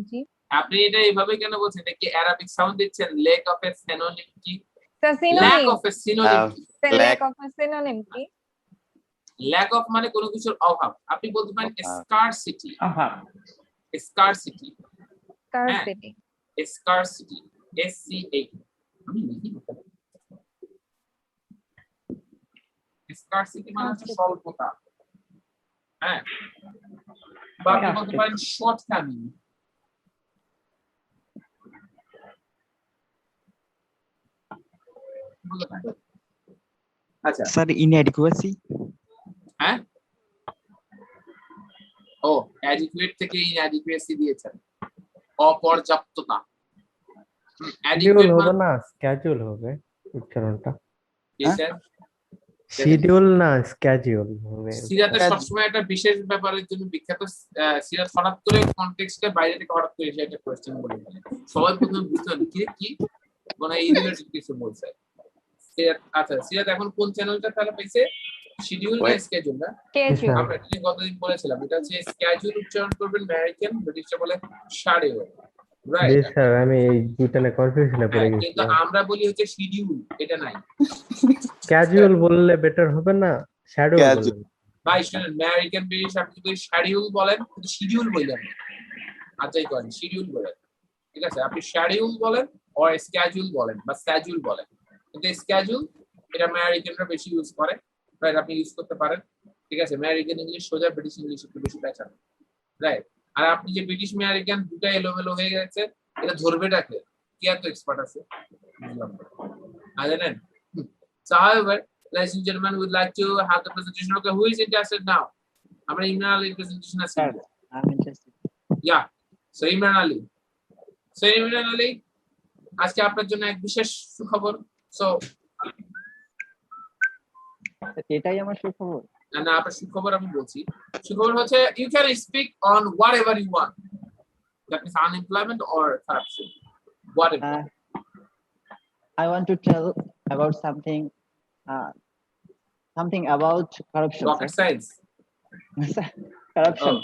জি আপনি এটা এইভাবে কেন বলছেন? এটা কি অ্যারাবিক সাউন্ড দিচ্ছেন? লেক অফ এর সিনোনিম কি? স্যার ল্যাক সিনোনিম অফ এর সিনোনিম কি? লেক অফ এর সিনোনিম কি? ল্যাক অফ মানে কোনো কিছুর অভাব, আপনি বলতে পারেন scarcity, scarcity, scarcity, scarcity, SCA, আমি লিখি না, স্কারসিটি মানে হচ্ছে স্বল্পতা, হ্যাঁ, বা আপনি বলতে পারেন শর্টকামিং, আচ্ছা স্যার ইনঅ্যাডিকুয়েসি, হ্যাঁ, ও অ্যাডিকুয়েট থেকে ইনঅ্যাডিকুয়েসি দিয়েছেন, অপর্যাপ্ততা। শিডিউল হবে না স্কেজুল হবে উচ্চারণটা, শিডিউল না স্কেজুল হবে। সিরাতে সবসময় একটা বিশেষ ব্যাপারের জন্য বিখ্যাত, সিরাত হঠাৎ করে কনটেক্সটের বাইরে থেকে হঠাৎ করে এসে একটা কোশ্চেন বলে ফেলে, সবাই প্রথমে বুঝতে পারে কি মানে এই রিলেটেড কিছু বলছে। সিরাত, আচ্ছা সিরাত এখন কোন চ্যানেলটা তাহলে পাইছে? শিডিউল না স্কেজুল? না আমরা এটা গতদিন বলেছিলাম, এটা হচ্ছে স্কেজুল উচ্চারণ করবেন আমেরিকান, ব্রিটিশরা বলে শিডিউল, রাইট। স্যার আমি এই দুইটা নিয়ে কনফিউশনে পড়ে গেছি, কিন্তু আমরা বলি হচ্ছে শিডিউল, এটা নাই। ক্যাজুয়াল বললে বেটার হবে না শ্যাডো বললে? ভাই শুনেন, আমেরিকান ব্রিটিশ আপনি যদি শিডিউল বলেন কিন্তু শিডিউল বললেন না, আচ্ছাই করেন শিডিউল বলেন, ঠিক আছে, আপনি শিডিউল বলেন অর স্কেজুল বলেন বা স্কেজুল বলেন, কিন্তু স্কেজুল এটা আমেরিকানরা বেশি ইউজ করে, রাইট, আপনি ইউজ করতে পারেন, ঠিক আছে। আমেরিকান ইংলিশ সোজা, ব্রিটিশ ইংলিশ একটু বেশি পেঁচান, রাইট। আর আপনি যে ব্রিটিশ আমেরিকান দুটা এলোমেলো হয়ে গেছে, এটা ধরবেটাকে কি এত এক্সপার্ট আছে বুঝলাম না, জানেন। So however, ladies and gentlemen, we'd like to have the presentation. Okay, who is interested now? আমরা ইমরান আলীর প্রেজেন্টেশন আছে। I'm interested. Yeah, so Imran Ali, আজকে আপনার জন্য এক বিশেষ সুখবর। সো এটাই আমার সুখবর? না, আপনার সুখবর আমি বলছি, সুখবর হচ্ছে you can speak on whatever you want, that is unemployment or corruption, whatever. I want to tell about something about corruption. Rocket science. Corruption. Oh,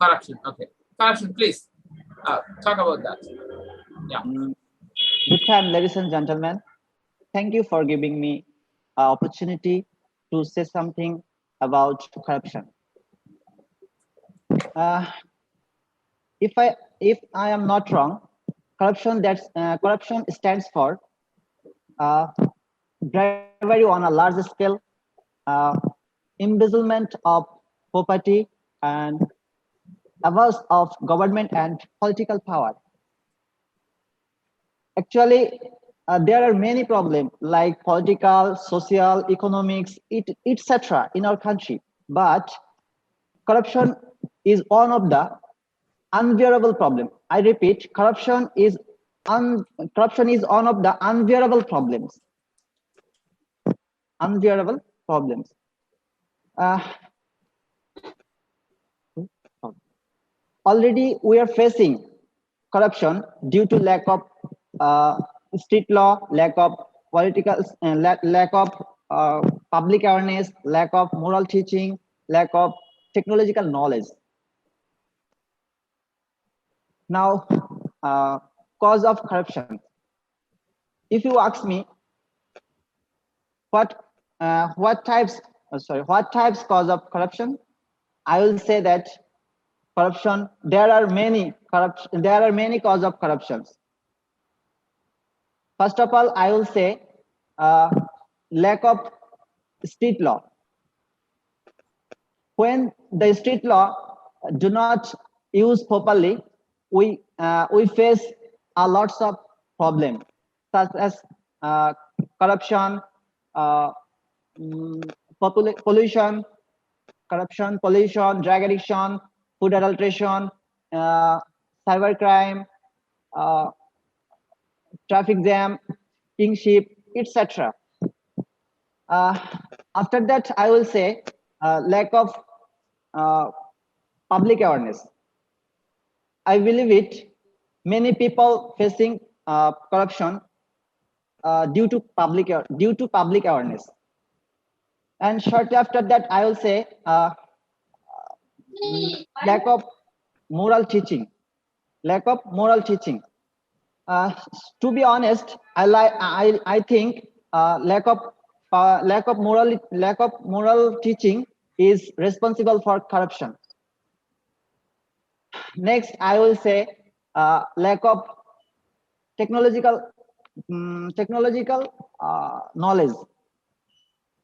corruption. Okay, corruption. Please talk about that. Yeah. Good time, ladies and gentlemen. Thank you for giving me an opportunity to say something about corruption. If I am not wrong, corruption stands for bribery on a large scale, embezzlement of property, and abuse of government and political power. Actually, there are many problems like political, social, economics, etc. in our country. But corruption is one of the unbearable problem. I repeat, corruption is one of the unbearable problems. Unbearable problems. Already we are facing corruption due to lack of street law, lack of political, lack of public awareness, lack of moral teaching, lack of technological knowledge. Now, cause of corruption. If you ask me what types cause of corruption, I will say that corruption, there are many causes of corruptions. First of all, I will say lack of street law. When the street law do not use properly, we face a lots of problems such as corruption, pollution, drug addiction, food adulteration, cybercrime, traffic jam, kingship, etc. After that, I will say lack of public awareness. I believe it. Many people facing corruption due to public awareness. And shortly after that, I will say lack of moral teaching. Lack of moral teaching. To be honest, I think lack of moral teaching is responsible for corruption. Next, I will say lack of technological knowledge.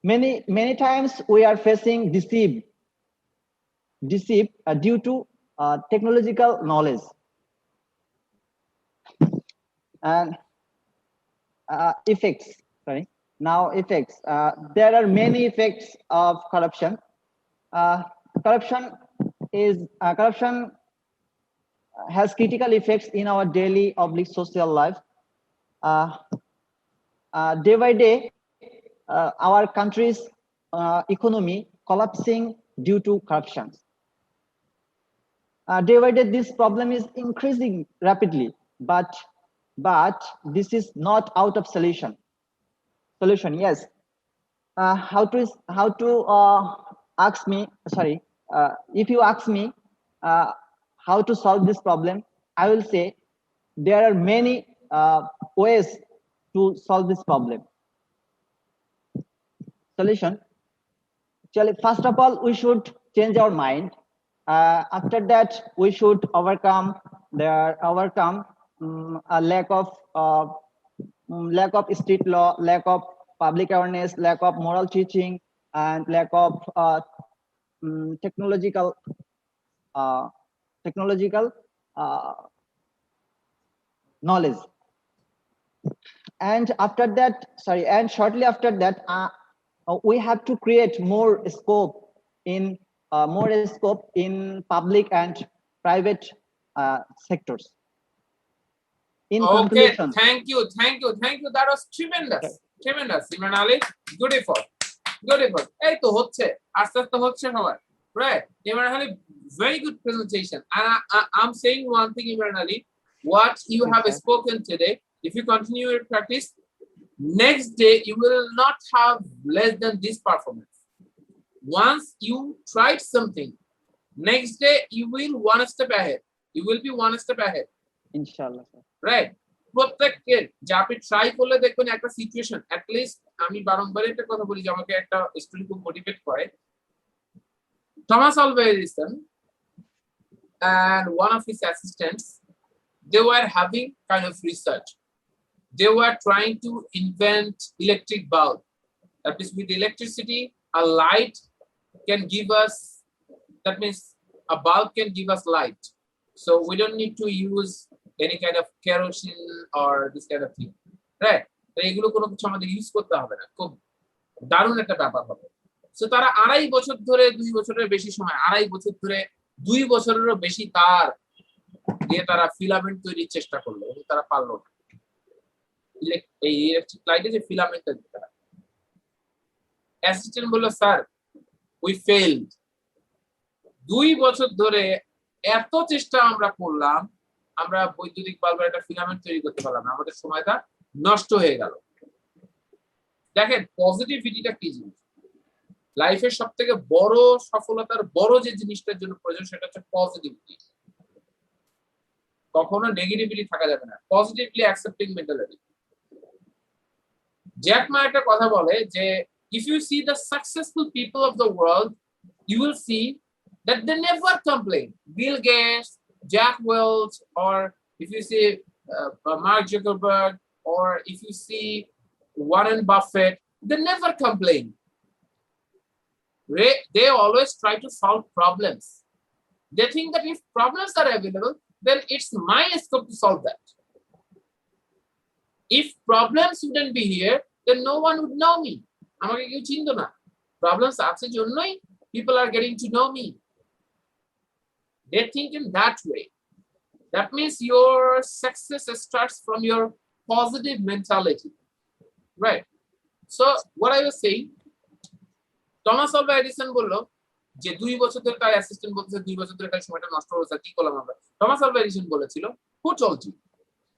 Many times we are facing deceive due to technological knowledge. And effects. Sorry. Now effects. There are many effects of corruption. Corruption has critical effects in our daily social life. Day by day, our country's economy collapsing due to corruption. Day by day, this problem is increasing rapidly, but this is not out of solution. Yes. How to ask me? Sorry. If you ask me how to solve this problem, I will say there are many ways to solve this problem. Solution. Actually, first of all, we should change our mind. After that, we should overcome a lack of street law, lack of public awareness, lack of moral teaching, and lack of technological knowledge. And shortly after that, we have to create more scope in public and private sectors. In conclusion, thank you. That was tremendous. Imran Ali, good effort. Hey, to hocche, aste hocche sabar. Right, Imran Ali, very good presentation. And I'm saying one thing, Imran Ali, what you have spoken today, if you continue your practice, next day you will not have less than this performance. Once you tried something, next day you will one step ahead. You will be one step ahead. Inshallah. Right. প্রত্যেককে যে আপনি try করলে দেখবেন একটা situation at least আমি বারংবার একটা কথা বলি যে আমাকে একটা স্টুডেন্ট খুব মোটিভেট করে Thomas Alva Edison and one of his assistants, they were having kind of research. They were trying to invent electric bulb. That means with electricity, a light can give us, that means a bulb can give us light. So we don't need to use any kind of kerosene or this kind of thing, right? এগুলো কোনো কিছু আমাদের use করতে হবে না, খুব দারুণ একটা ব্যাপার হবে। তো তারা 2.5 বছর ধরে, 2 বছরের বেশি সময়, 2.5 বছর ধরে 2 বছরেরও বেশি তার দিয়ে তারা ফিলামেন্ট তৈরির চেষ্টা করলো এবং তারা পারলো না। এই ইলেকট্রিক লাইটে যে ফিলামেন্টটা দিতে হয়, অ্যাসিস্ট্যান্ট বলল স্যার উই ফেইলড। 2 বছর ধরে এত চেষ্টা আমরা করলাম, আমরা বৈদ্যুতিক বাল্বের একটা ফিলামেন্ট তৈরি করতে পারলাম না, আমাদের সময়টা নষ্ট হয়ে গেল। দেখেন পজিটিভিটিটা কি জিনিস, লাইফের সব থেকে বড় সফলতার বড় যে জিনিসটার জন্য প্রয়োজন সেটা হচ্ছে পজিটিভিটি। কখনো নেগেটিভিটি থাকা যাবে না, positively accepting mentality. Jack Ma একটা কথা বলে যে if you see the successful people of the world, you will see that they never complain. Bill Gates, Jack Welch, or if you see Mark Zuckerberg, or if you see Warren Buffett, they never complain. They always try to solve problems. They think that if problems are available, then it's my scope to solve that. If problems wouldn't be here, then no one would know me. আমাকে কেউ চিনতো না, problems আছে জন্যই people are getting to know me. They think in that way. That means your success starts from your positive mentality, right? So what I was saying, Thomas Alva Edison বললো যে 2 বছর ধরে তার অ্যাসিস্ট্যান্ট বলতেছে 2 বছর ধরে তার সময়টা নষ্ট হচ্ছে, কি করলাম আমরা? টমাস আলভা এডিসন বলেছিল, who told you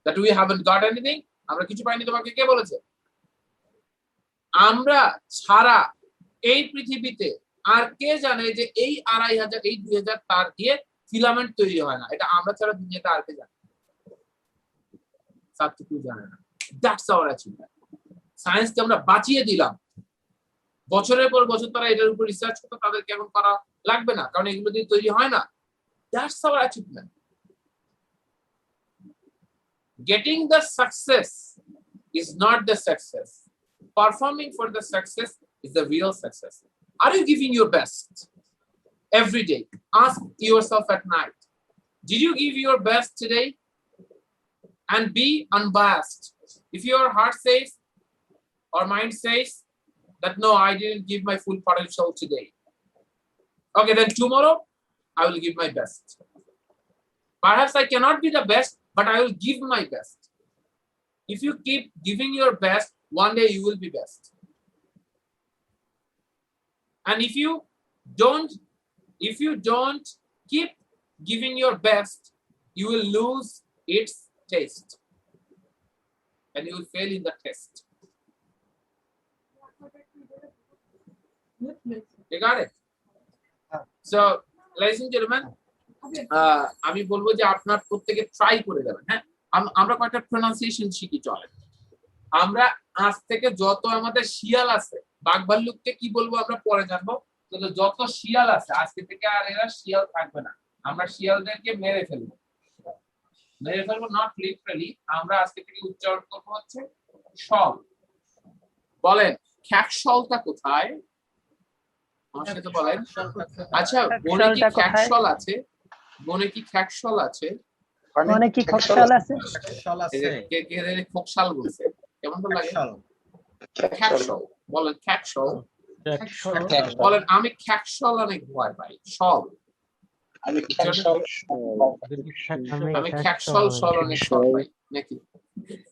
that we haven't got anything? আমরা কিছু পাইনি, তোমাকে কে বলেছে? আমরা ছাড়া এই পৃথিবীতে আর কে জানে যে এই 2500 এই 2000 তার দিয়ে ফিলামেন্ট তৈরি হয় না? এটা আমরা ছাড়া দুনিয়াতে আর কে জানে? সাতটুকু জানে না। That's our achievement. সায়েন্সকে আমরা বাঁচিয়ে দিলাম, বছরের পর বছর তারা এটার উপর রিসার্চ করতে, তাদেরকে এখন করা লাগবে না, কারণ এগুলো দিয়ে তৈরি হয় না। That's our achievement. Getting the success is not the success. Performing for the success is the real success. Are you giving your best every day? Ask yourself at night, did you give your best today? And be unbiased. If your heart says or mind says that no, I didn't give my full potential today, okay, then tomorrow I will give my best. Perhaps I cannot be the best, but I will give my best. If you keep giving your best, one day you will be best. And if you don't keep giving your best, you will lose its taste and you will fail in the test. You got it? So ladies and gentlemen, আমি বলবো যে আপনার প্রত্যেকে try করে যাবেন। হ্যাঁ, আমরা কয়েকটা প্রনাউন্সিয়েশন শিখি, চলে। আমরা আজ থেকে যত আমাদের শিয়াল আছে, বাঘ ভাল্লুককে কি বলবো আমরা পরে জানবো, যত শিয়াল আছে আজকে থেকে আর এরা শিয়াল থাকবে না, আমরা শিয়ালদেরকে মেরে ফেলবো। নট লিটারালি, আমরা আজকে থেকে উচ্চারণ করবো হচ্ছে শল। বলেন খ্যাকশলটা কোথায়? আমার সাথে বলেন। আচ্ছা, বনে কি খ্যাকশল আছে? বনে কি খ্যাকশল আছে? বনে কি খোকশাল আছে? কে খোকশাল বলছে? কেমন তো লাগে? খ্যাকশল। বলেন খ্যাকশল। বলেন আমি খ্যাকশল অনেক ভয় পাই। শল। আমি খ্যাকশল শল অনেক ভয় পাই নাকি?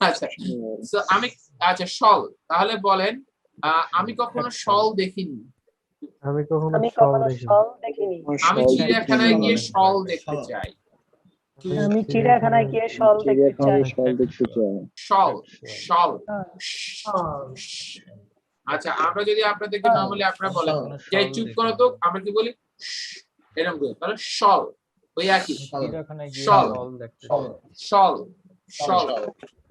আচ্ছা, সো আমি আচ্ছা শল। তাহলে বলেন আমি কখনো শল দেখিনি। আমি কখনো শল দেখিনি। আমি চিড়িয়াখানায় গিয়ে শল দেখতে চাই। আমি চিড়িয়াখানায় গিয়ে শল দেখতে চাই। শল শল। আচ্ছা, আমরা যদি আপনাদেরকে নরমালি আপনারা বলেন যে চুপ করো তো, আমরা কি বলি? এরকম করে, তাহলে শল ওই একই। শল শল শল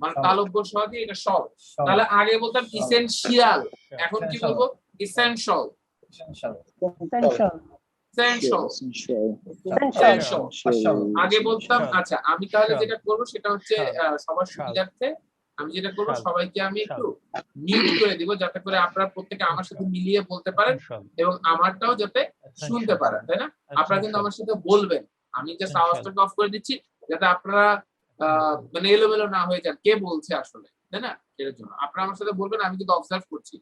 মানে তালব্য সহ দিয়ে এটা শল। তাহলে আগে বলতাম ইসেনশিয়াল, এখন কি বলবো? ইসেনশিয়াল। আগে বলতাম। আচ্ছা, আমি তাহলে যেটা করবো সেটা হচ্ছে সবার সুবিধার্থে আমি যেটা করবো, সবাইকে আমি একটু মিউট করে দিব, যাতে করে আপনারা প্রত্যেকে আমার সাথে মিলিয়ে বলতে পারেন এবং আমারটাও যাতে শুনতে পারেন, তাই না? আপনারা কিন্তু আমার সাথে বলবেন, আমি জাস্ট আওয়াজটাকে অফ করে দিচ্ছি যাতে আপনারা মানে এলোমেলো না হয়ে যান কে বলছে আসলে। তাই না? এর জন্য আপনারা আমার সাথে বলবেন, আমি কিন্তু অবজার্ভ করছি।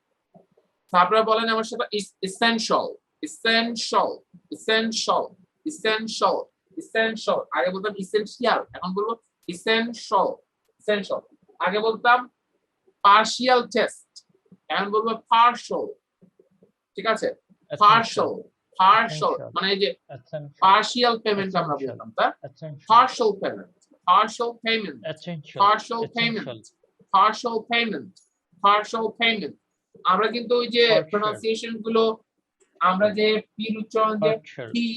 তো আপনারা বলেন আমার সাথে essential, essential, essential, essential, essential। আগে বলতাম essential, এখন বলবো essential, essential। আগে বলতাম partial test, এখন বলবো partial। ঠিক আছে? partial, partial মানে এই যে partial payment আমরা বলতাম, তা partial payment, partial payment, partial payment, partial payment, partial payment। আমরা কিন্তু ওই যে প্রনাউন্সিয়েশন গুলো, আমরা যে পি উচ্চারণ যে পি,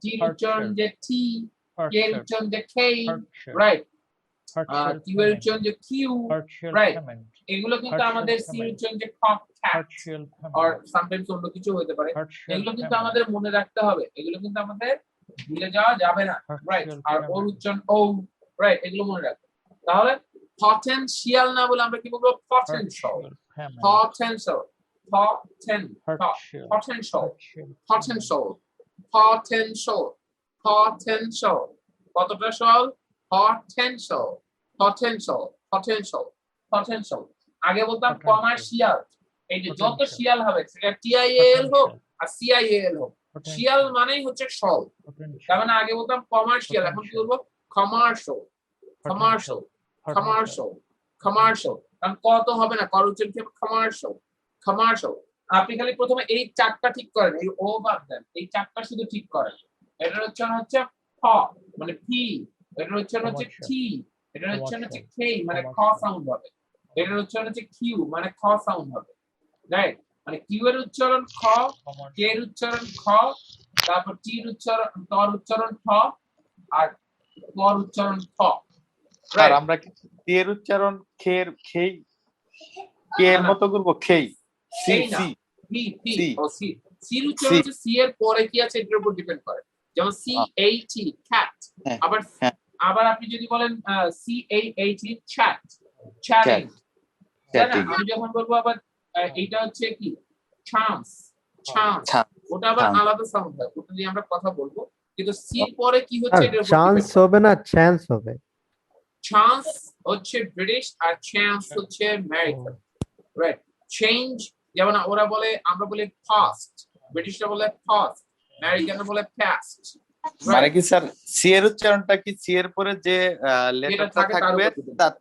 টি উচ্চারণ যে টি, কে উচ্চারণ যে কে, রাইট, কিউ এর উচ্চারণ যে কিউ, রাইট, এগুলো কিন্তু আমাদের সি উচ্চারণ যে ক্যাট আর সামটাইমস অন্য কিছু হতে পারে, এগুলো কিন্তু আমাদের মনে রাখতে হবে, এগুলো কিন্তু আমাদের ভুলে যাওয়া যাবে না, রাইট। আর ওর উচ্চারণ ও, রাইট, এগুলো মনে রাখবে। তাহলে potential না বলে আমরা কি বলবো? potential, potential, potential, potential, potential, potential। কতটা সল? potential, potential, potential, potential। আগে বলতাম কমার্শিয়াল, এই যে যত শিয়াল হবে সেটা টিআইএল হোক আর সিআইএল হোক, শিয়াল মানেই হচ্ছে সল। তার মানে আগে বলতাম কমার্শিয়াল, এখন কি বলবো? Commercial, commercial, commercial, commercial. কারণ কত হবে না, কর উচ্চারণ কি হবে? Commercial, commercial. আপনি খালি প্রথমে এই চারটা ঠিক করেন, এই ও বাদ দেন, এই চারটা শুধু ঠিক করেন। এটার উচ্চারণ হচ্ছে খ মানে পি, এটার উচ্চারণ হচ্ছে টি, এটার উচ্চারণ হচ্ছে কে মানে খ সাউন্ড হবে, এটার উচ্চারণ হচ্ছে কিউ মানে খ সাউন্ড হবে, রাইট। মানে কিউ এর উচ্চারণ খ, কে এর উচ্চারণ খ, তারপর টি এর উচ্চারণ, তর উচ্চারণ ঠ, আর কর উচ্চারণ খ। আর আমরা কি টি এর উচ্চারণ খের, খেই, কে এর মতো করব? খেই, সি সি পি পি ও সি, সি এর উচ্চারণ হচ্ছে সি এর পরে কি আছে এটার উপর ডিপেন্ড করে। যেমন সি এই টি ক্যাট, আবার আবার আপনি যদি বলেন সি এই টি চ্যাট, চ্যাটিং, আমি যখন বলবো আবার এইটা হচ্ছে কি চান্স, চান্স, ওটা আবার আলাদা সাউন্ড হয়, ওটা নিয়ে আমরা কথা বলবো। কিন্তু সি এর পরে কি হচ্ছে এটার উপর চান্স হবে না, চান্স হবে। চান্স হচ্ছে ব্রিটিশ আর চান্স হচ্ছে আমেরিকান, রাইট। চেঞ্জ যেমন ওরা বলে, আমরা বলি ফাস্ট, ব্রিটিশরা বলে ফাস্ট, আমেরিকানরা বলে ফাস্ট। মানে কি স্যার সি এর উচ্চারণটা কি সি এর পরে যে লেটারটা থাকবে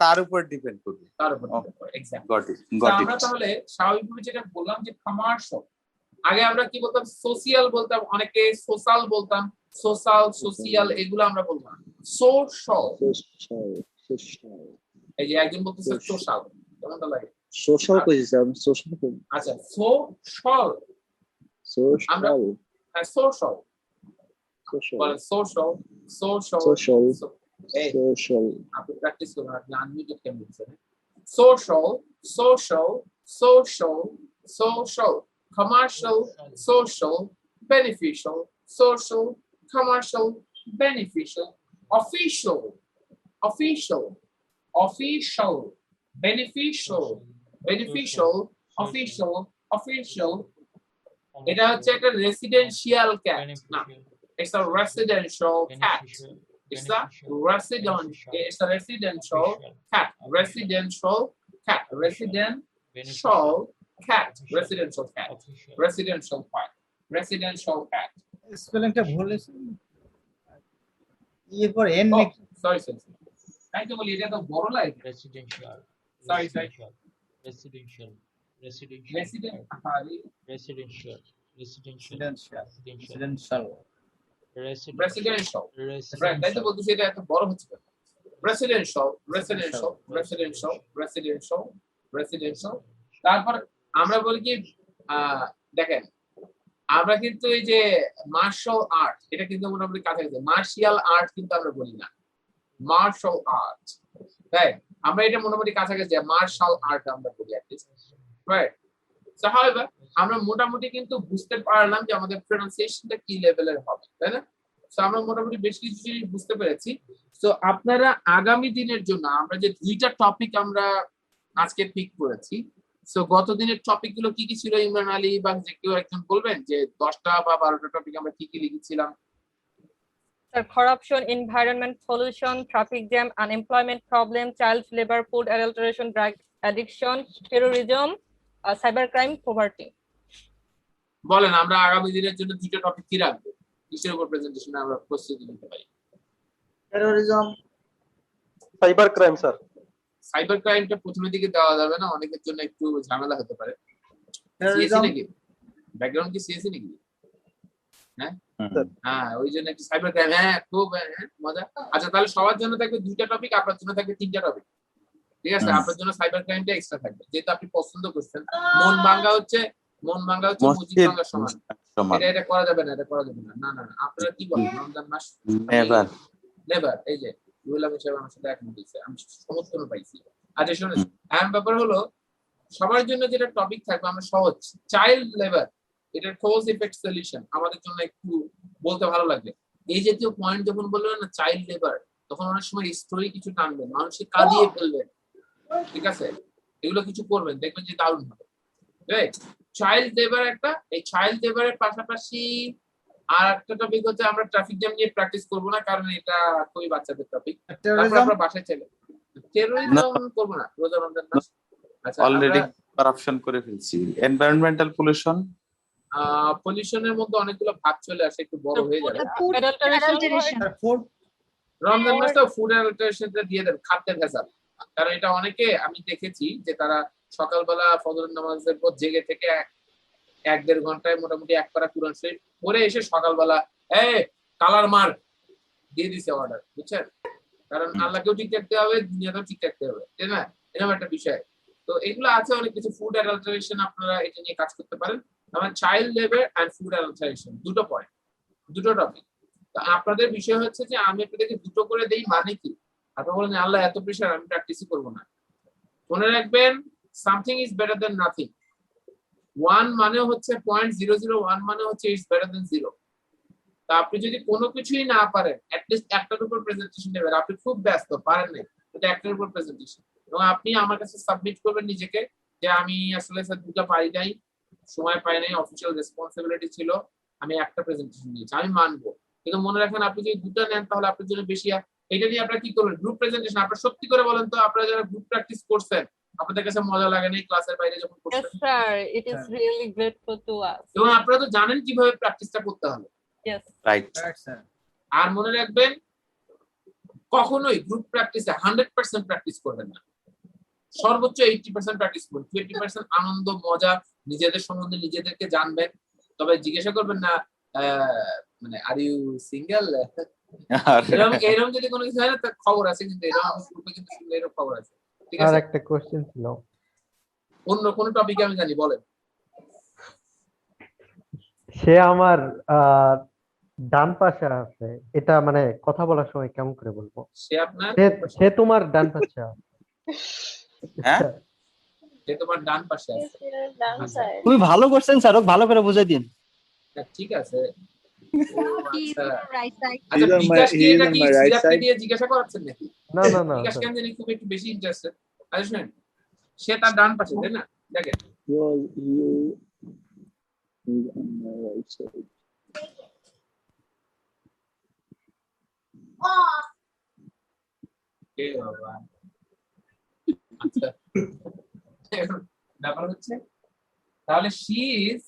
তার উপর ডিপেন্ড করবে, তার উপর ডিপেন্ড করে, exactly. Got it, got it. আমরা তাহলে স্বাভাবিকভাবে যেটা বললাম যে কমার্শিয়াল, আগে আমরা কি বলতাম? সোশিয়াল বলতাম, অনেকে সোশ্যাল বলতাম, সোশ্যাল, সোশিয়াল এগুলো আমরা বলতাম সোশ্যাল। এই যে একজন বলতেছে সোশ্যাল, কেমনটা লাগে? সোশ্যাল কইছি স্যার, আমি সোশ্যাল কই। আচ্ছা সোশ্যাল, আমরা সোশ্যাল বলেন, সোশ্যাল, সোশ্যাল, সোশ্যাল, এই সোশ্যাল। আপনি প্র্যাকটিস করুন, আপনি আনমিউটেড কেন বলছেন? Social, social, social, social, commercial, social, beneficial, social, commercial, beneficial, official, official, official, beneficial, beneficial, official, official। এটা হচ্ছে একটা রেসিডেন্সিয়াল ক্যাট না, it's a residential cat, it's a residential cat, residential cat, residential cat, residential cat, residential cat, residential cat। স্পেলিংটা ভুল হয়েছে, এরপর N sorry sorry, তাই তো বলি এটা তো বড় লাগে। residential, sorry sorry, residential, residential, residential, residential, residential, residential, right, তাই তো বলতেছি এটা এত বড় হচ্ছে। residential, residential, residential, residential, residential। তারপর আমরা বলি কি দেখেন, আমরা কিন্তু এই যে মার্শাল আর্ট, এটা কিন্তু মোটামুটি কাছাকাছি, মার্শিয়াল আর্ট কিন্তু আমরা বলি না, মার্শাল আর্ট, রাইট। আমরা এটা মোটামুটি কাছাকাছি, মার্শাল আর্ট আমরা বলি অ্যাটলিস্ট, রাইট। সো হাউএভার আমরা মোটামুটি কিন্তু বুঝতে পারলাম যে আমাদের প্রনাউন্সিয়েশনটা কি লেভেলের হবে, তাই না? সো আমরা মোটামুটি বেশ কিছু জিনিস বুঝতে পেরেছি। সো আপনারা আগামী দিনের জন্য আমরা যে দুইটা টপিক আমরা আজকে পিক করেছি, সো গত দিনের টপিক গুলো কি কি ছিল? ইমরান আলী বা যে কেউ একজন বলবেন যে 10টা বা 12টা টপিক আমরা কি কি লিখেছিলাম? Sir, corruption, environment pollution, traffic jam, unemployment problem, child labor, food adulteration, drug addiction, terrorism, cybercrime, poverty. বলেন আমরা আগামী দিনের জন্য দুটো টপিক কি রাখবো, কিসের উপর প্রেজেন্টেশন আমরা প্রস্তুতি নিতে পারি? Terrorism, cyber crime sir. Cyber ক্রাইমটা প্রথমের দিকে দেওয়া যাবে না, অনেকের জন্য একটু ঝামেলা হতে পারে। সিএসি টেরোরিজম নাকি ব্যাকগ্রাউন্ড কি সিএসি নাকি? হ্যাঁ হ্যাঁ, ওই জন্য একটু সাইবার ক্রাইম, হ্যাঁ খুব মজা। আচ্ছা তাহলে সবার জন্য থাকবে দুইটা টপিক, আপনার জন্য থাকবে তিনটা টপিক, ঠিক আছে? আপনার জন্য সাইবার ক্রাইমটা এক্সট্রা থাকবে, যেহেতু আপনি পছন্দ করছেন। মন ভাঙ্গা হচ্ছে মসজিদ ভাঙ্গার সমান। এটা করা যাবে না, এটা করা যাবে না। না না না, আপনারা কি বলেন? রমজান মাস নেভার নেভার, এই যে রুহুল আমিন সাহেব আমার সাথে একমত হয়েছে, আমি সমর্থন পাইছি। আচ্ছা শুনুন, ব্যাপার হলো সবার জন্য যেটা টপিক থাকবে আমরা সহজ, চাইল্ড লেবার, এটার কজ ইফেক্ট সলিউশন আমাদের জন্য একটু বলতে ভালো লাগবে। এই জাতীয় পয়েন্ট যখন বলবেন না চাইল্ড লেবার, তখন অনেক সময় স্টোরি কিছু টানবেন, মানুষকে কাঁদিয়ে ফেলবেন, ঠিক আছে? এগুলো কিছু করবেন, দেখবেন যে দারুণ হবে। রাইট, চাইল্ড লেবার একটা, এই চাইল্ড লেবারের পাশাপাশি আর একটা টপিক হচ্ছে আমরা ট্রাফিক জ্যাম নিয়ে প্র্যাকটিস করব না, কারণ এটা খুবই বাচ্চাদের টপিক। তারপর আমরা বাসায় চলে টেরোরিজম করব না, রোজা রমজান মাস। আচ্ছা অলরেডি করাপশন করে ফেলছি। এনভায়রনমেন্টাল পলিউশন, পলিউশনের মধ্যে অনেকগুলো ভাগ চলে আসে, একটু বড় হয়ে যাবে। ফুড, রমজান মাসটাও ফুড অ্যাডাল্টারেশনটা দিয়ে দেন, খাদ্যের ভেজাল। কারণ এটা অনেকে আমি দেখেছি যে তারা সকালবেলা ফজর নামাজের পর জেগে থেকে 1-1.5 ঘন্টায় মোটামুটি এক পারা কুরআন শরীফ পড়ে এসে সকালবেলা কালার মার দিয়ে দিছে অর্ডার, বুঝছেন? কারণ আল্লাহকেও ঠিক রাখতে হবে, দুনিয়াকেও ঠিক রাখতে হবে, তাই না? এরকম একটা বিষয়। তো এগুলো আছে অনেক কিছু। ফুড অ্যাডাল্টারেশন আপনারা এটা নিয়ে কাজ করতে পারেন। আমার child labour and food adulteration দুটো পয়েন্ট, দুটো টপিক। তো আপনাদের বিষয় হচ্ছে যে আমি আপনাদেরকে দুটো করে দেই, মানে কি? আপনারা বলেন আল্লাহ এত প্রেশার, আমি প্র্যাকটিসই করবো না। মনে রাখবেন something is better then nothing. 1 মানে হচ্ছে 0.001 মানে হচ্ছে ইজ বেটার দেন 0। তা আপনি যদি কোনো কিছুই না পারেন, অ্যাটলিস্ট একটার উপর প্রেজেন্টেশন দেবেন। আপনি খুব ব্যস্ত, পারেন না, কিন্তু একটার উপর প্রেজেন্টেশন, এবং আপনি আমার কাছে সাবমিট করবেন নিজেকে যে আমি আসলে স্যার দুটো পারি নাই, সময় পাই নাই, অফিসিয়াল রেসপন্সিবিলিটি ছিল, আমি একটা প্রেজেন্টেশন দিয়েছি, আমি মানবো। কিন্তু মনে রাখেন আপনি যদি দুটো নেন তাহলে আপনার জন্য বেশি। এটা নিয়ে আপনারা কি করবেন? Group presentation. আপনারা সত্যি করে বলেন তো, আপনারা যারা গ্রুপ প্র্যাকটিস করছেন আপনাদের কাছে মজা লাগে না ক্লাসের বাইরে যখন করছেন? Yes sir, it is really grateful to us. এবং আপনারা তো জানেন কিভাবে প্র্যাকটিসটা করতে হবে। Yes, right. আর মনে রাখবেন কখনোই গ্রুপ প্র্যাকটিসে 100% প্র্যাকটিস করবেন না, সর্বোচ্চ 80% প্র্যাকটিস করুন। 20% আনন্দ মজা, নিজেদের সম্বন্ধে নিজেদেরকে জানবেন। তবে জিজ্ঞাসা করবেন না মানে আর ইউ সিঙ্গেল, এরকম যদি কোনো কিছু হয় না তার খবর আছে, কিন্তু এরকম আমি গ্রুপে কিন্তু শুনলে এরকম খবর আছে, ঠিক আছে? আর একটা কোশ্চেন ছিল, অন্য কোন টপিকে আমি জানি, বলেন। সে আমার ডান পাশে আছে, এটা মানে কথা বলার সময় কেমন করে বলবো? সে আপনার সে তোমার ডান পাশে আছে। হ্যাঁ, সে তোমার ডান পাশে আছে। তুমি ভালো করছেন স্যার, ভালো করে বুঝাই দিন। ঠিক আছে। আচ্ছা বিকাশ কি এটা কি সিরাপকে দিয়ে জিজ্ঞাসা করাচ্ছেন নাকি? না না না, বিকাশ কেন জানি খুব একটু বেশি ইন্টারেস্টেড। আচ্ছা শুনেন, সে তার ডান পাশে, তাই না? দেখেন আচ্ছা ব্যাপার হচ্ছে তাহলে she is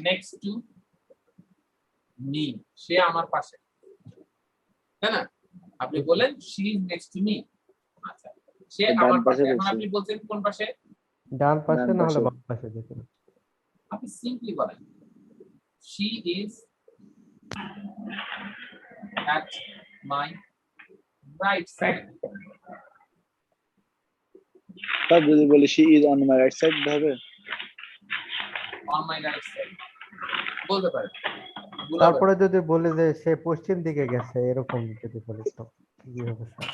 next to me, সে আমার পাশে, তাই না? আপনি বলেন she is next to me। আচ্ছা সে আমার পাশে। এখন আপনি বলছেন কোন পাশে? ডান পাশে না হলে বাম পাশে যেতে। আপনি সিম্পলি বলেন she is at my right side। তার যদি বলি she is on my right side হবে? on my right side বলতে পারেন। তারপরে যদি বলি যে সে পশ্চিম দিকে গেছে, এরকম যদি বলি তো কি হবে স্যার?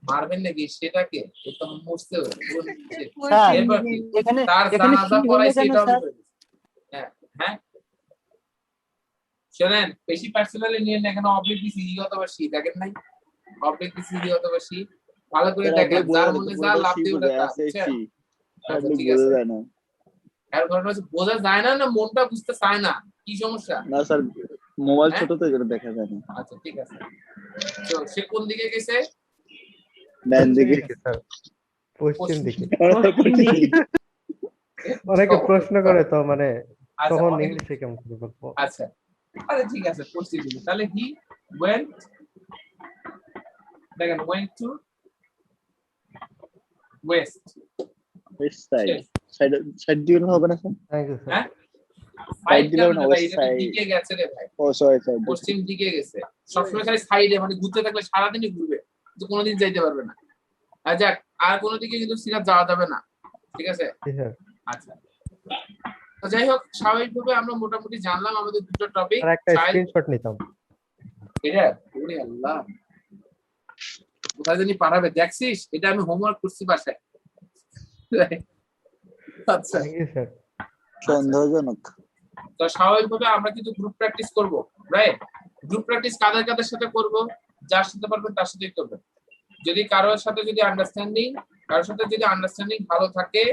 মারবেন নাকি সেটাকে? ও তো মরতে হবে। স্যার এখানে তার জানাজা পড়াইছে এটা স্যার। হ্যাঁ হ্যাঁ শুনেন, বেশি পার্সোনালি নিয়ে না, এখানে অবলিক দিছি ই অথবা সি, দেখেন নাই? অবলিক দিছি ই অথবা সি, ভালো করে দেখেন, যার মনে যা লাভ দিয়ে ওটা তা, বুঝছেন? আচ্ছা ঠিক আছে। বোঝা যায় না। এর ঘটনা হচ্ছে বোঝা যায় না, না মনটা বুঝতে চায় না, কি সমস্যা? না স্যার মোবাইল ছোট তো এজন্য দেখা যায় না। আচ্ছা ঠিক আছে। তো সে কোন দিকে গেছে? ডান দিকে। স্যার পশ্চিম দিকে। পশ্চিম অনেকে প্রশ্ন করে তো মানে আচ্ছা, তখন অনেকে- ইংলিশে কেমন করে বলবো? আচ্ছা আরে ঠিক আছে পশ্চিম দিকে। তাহলে হি went, দেখেন went to west। West side. Side দিলে হবে না স্যার? Thank you sir. হ্যাঁ সাইড সাইড দিলে কেন হবে না, না ভাই, ওয়েস্ট এটা তো সাইড। দিকে গেছে রে ভাই, ও সরি সাইড। পশ্চিম দিকে গেছে। সবসময় খালি সাইডে মানে ঘুরতে থাকলে সারাদিনই ঘুরবে, কিন্তু কোনোদিন যাইতে পারবে না। আর যাক, আর কোনো দিকে কিন্তু সিধা যাওয়া যাবে না, ঠিক আছে? জি স্যার। আচ্ছা, তো যাই হোক, স্বাভাবিকভাবে আমরা মোটামুটি জানলাম আমাদের দুটো টপিক। আর একটা স্ক্রিনশট নিতাম। এটা ওরে আল্লাহ, কোথায় জানি পাঠাবে দেখছিস? এটা আমি হোমওয়ার্ক করছি বাসায়। আচ্ছা থ্যাংক ইউ স্যার। সন্দেহজনক। তো স্বাভাবিকভাবে আমরা কিন্তু গ্রুপ প্র্যাকটিস করব, রাইট? গ্রুপ প্র্যাকটিস কাদের কাদের সাথে করব? যার সাথে পারবেন তার সাথেই করবেন। যদি কারোর সাথে যদি কারোর সাথে যদি আন্ডারস্ট্যান্ডিং ভালো থাকে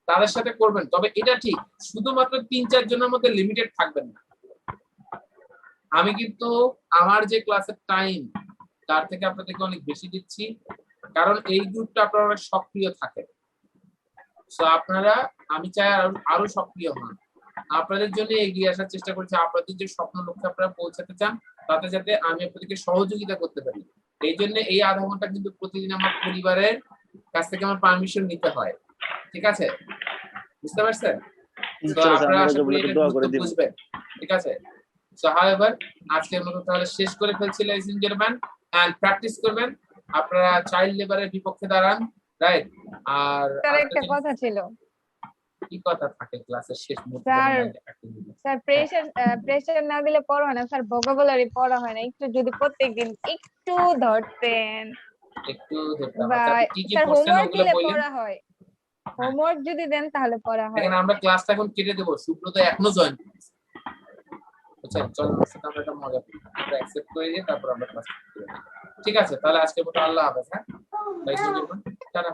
তাদের সাথে করবেন। তবে এটা ঠিক, শুধুমাত্র 3-4 জনের মধ্যে লিমিটেড থাকবেন না। আমি কিন্তু আমার যে ক্লাসের টাইম তার থেকে আপনাদেরকে অনেক বেশি দিচ্ছি, কারণ এই গ্রুপটা আপনারা অনেক সক্রিয় থাকে। সো আপনারা, আমি চাই আরো সক্রিয় হন। আপনাদের জন্য এগিয়ে আসার চেষ্টা করছি। আপনাদের যে স্বপ্ন লক্ষ্যে আপনারা পৌঁছাতে চান তাতে যাতে আমি আপনাদেরকে সহযোগিতা করতে পারি, এই জন্য এই আধা ঘন্টা কিন্তু প্রতিদিন আমার পরিবারের কাছ থেকে আমার পারমিশন নিতে হয়, ঠিক আছে? বুঝতে পারছেন? তো আপনারা আশা করি এটা গুরুত্ব বুঝবেন, ঠিক আছে? সো হাউএভার আজকের মতো তাহলে শেষ করে ফেলছি ladies and gentlemen, and practice করবেন। আপনারা চাইল্ড লেবারের বিপক্ষে দাঁড়ান, রাইট? আর স্যার একটা কথা ছিল। কি কথা থাকে ক্লাসের শেষ মুহূর্তে? স্যার প্রেসার না দিলে পড়া হয় না স্যার, ভোকাবুলারি পড়া হয় না। একটু যদি প্রত্যেকদিন একটু ধরতেন, একটু ধরতে বা হবে। কি কি স্যার পড়ছেন হোমওয়ার্ক ওগুলো দিলে বলেন। পড়া হয়। হোমওয়ার্ক যদি দেন তাহলে পড়া হয়। এখানে আমরা ক্লাসটা এখন কেটে দেব, সুব্রত এখনো জয়েন করছে। আচ্ছা চল ওর সাথে আমরা একটা মজা করি, আমরা অ্যাকসেপ্ট করে দিয়ে তারপর আমরা ক্লাস করতে। ঠিক আছে, তাহলে আজকের মতো আল্লাহ হাফেজ। হ্যাঁ, টাটা।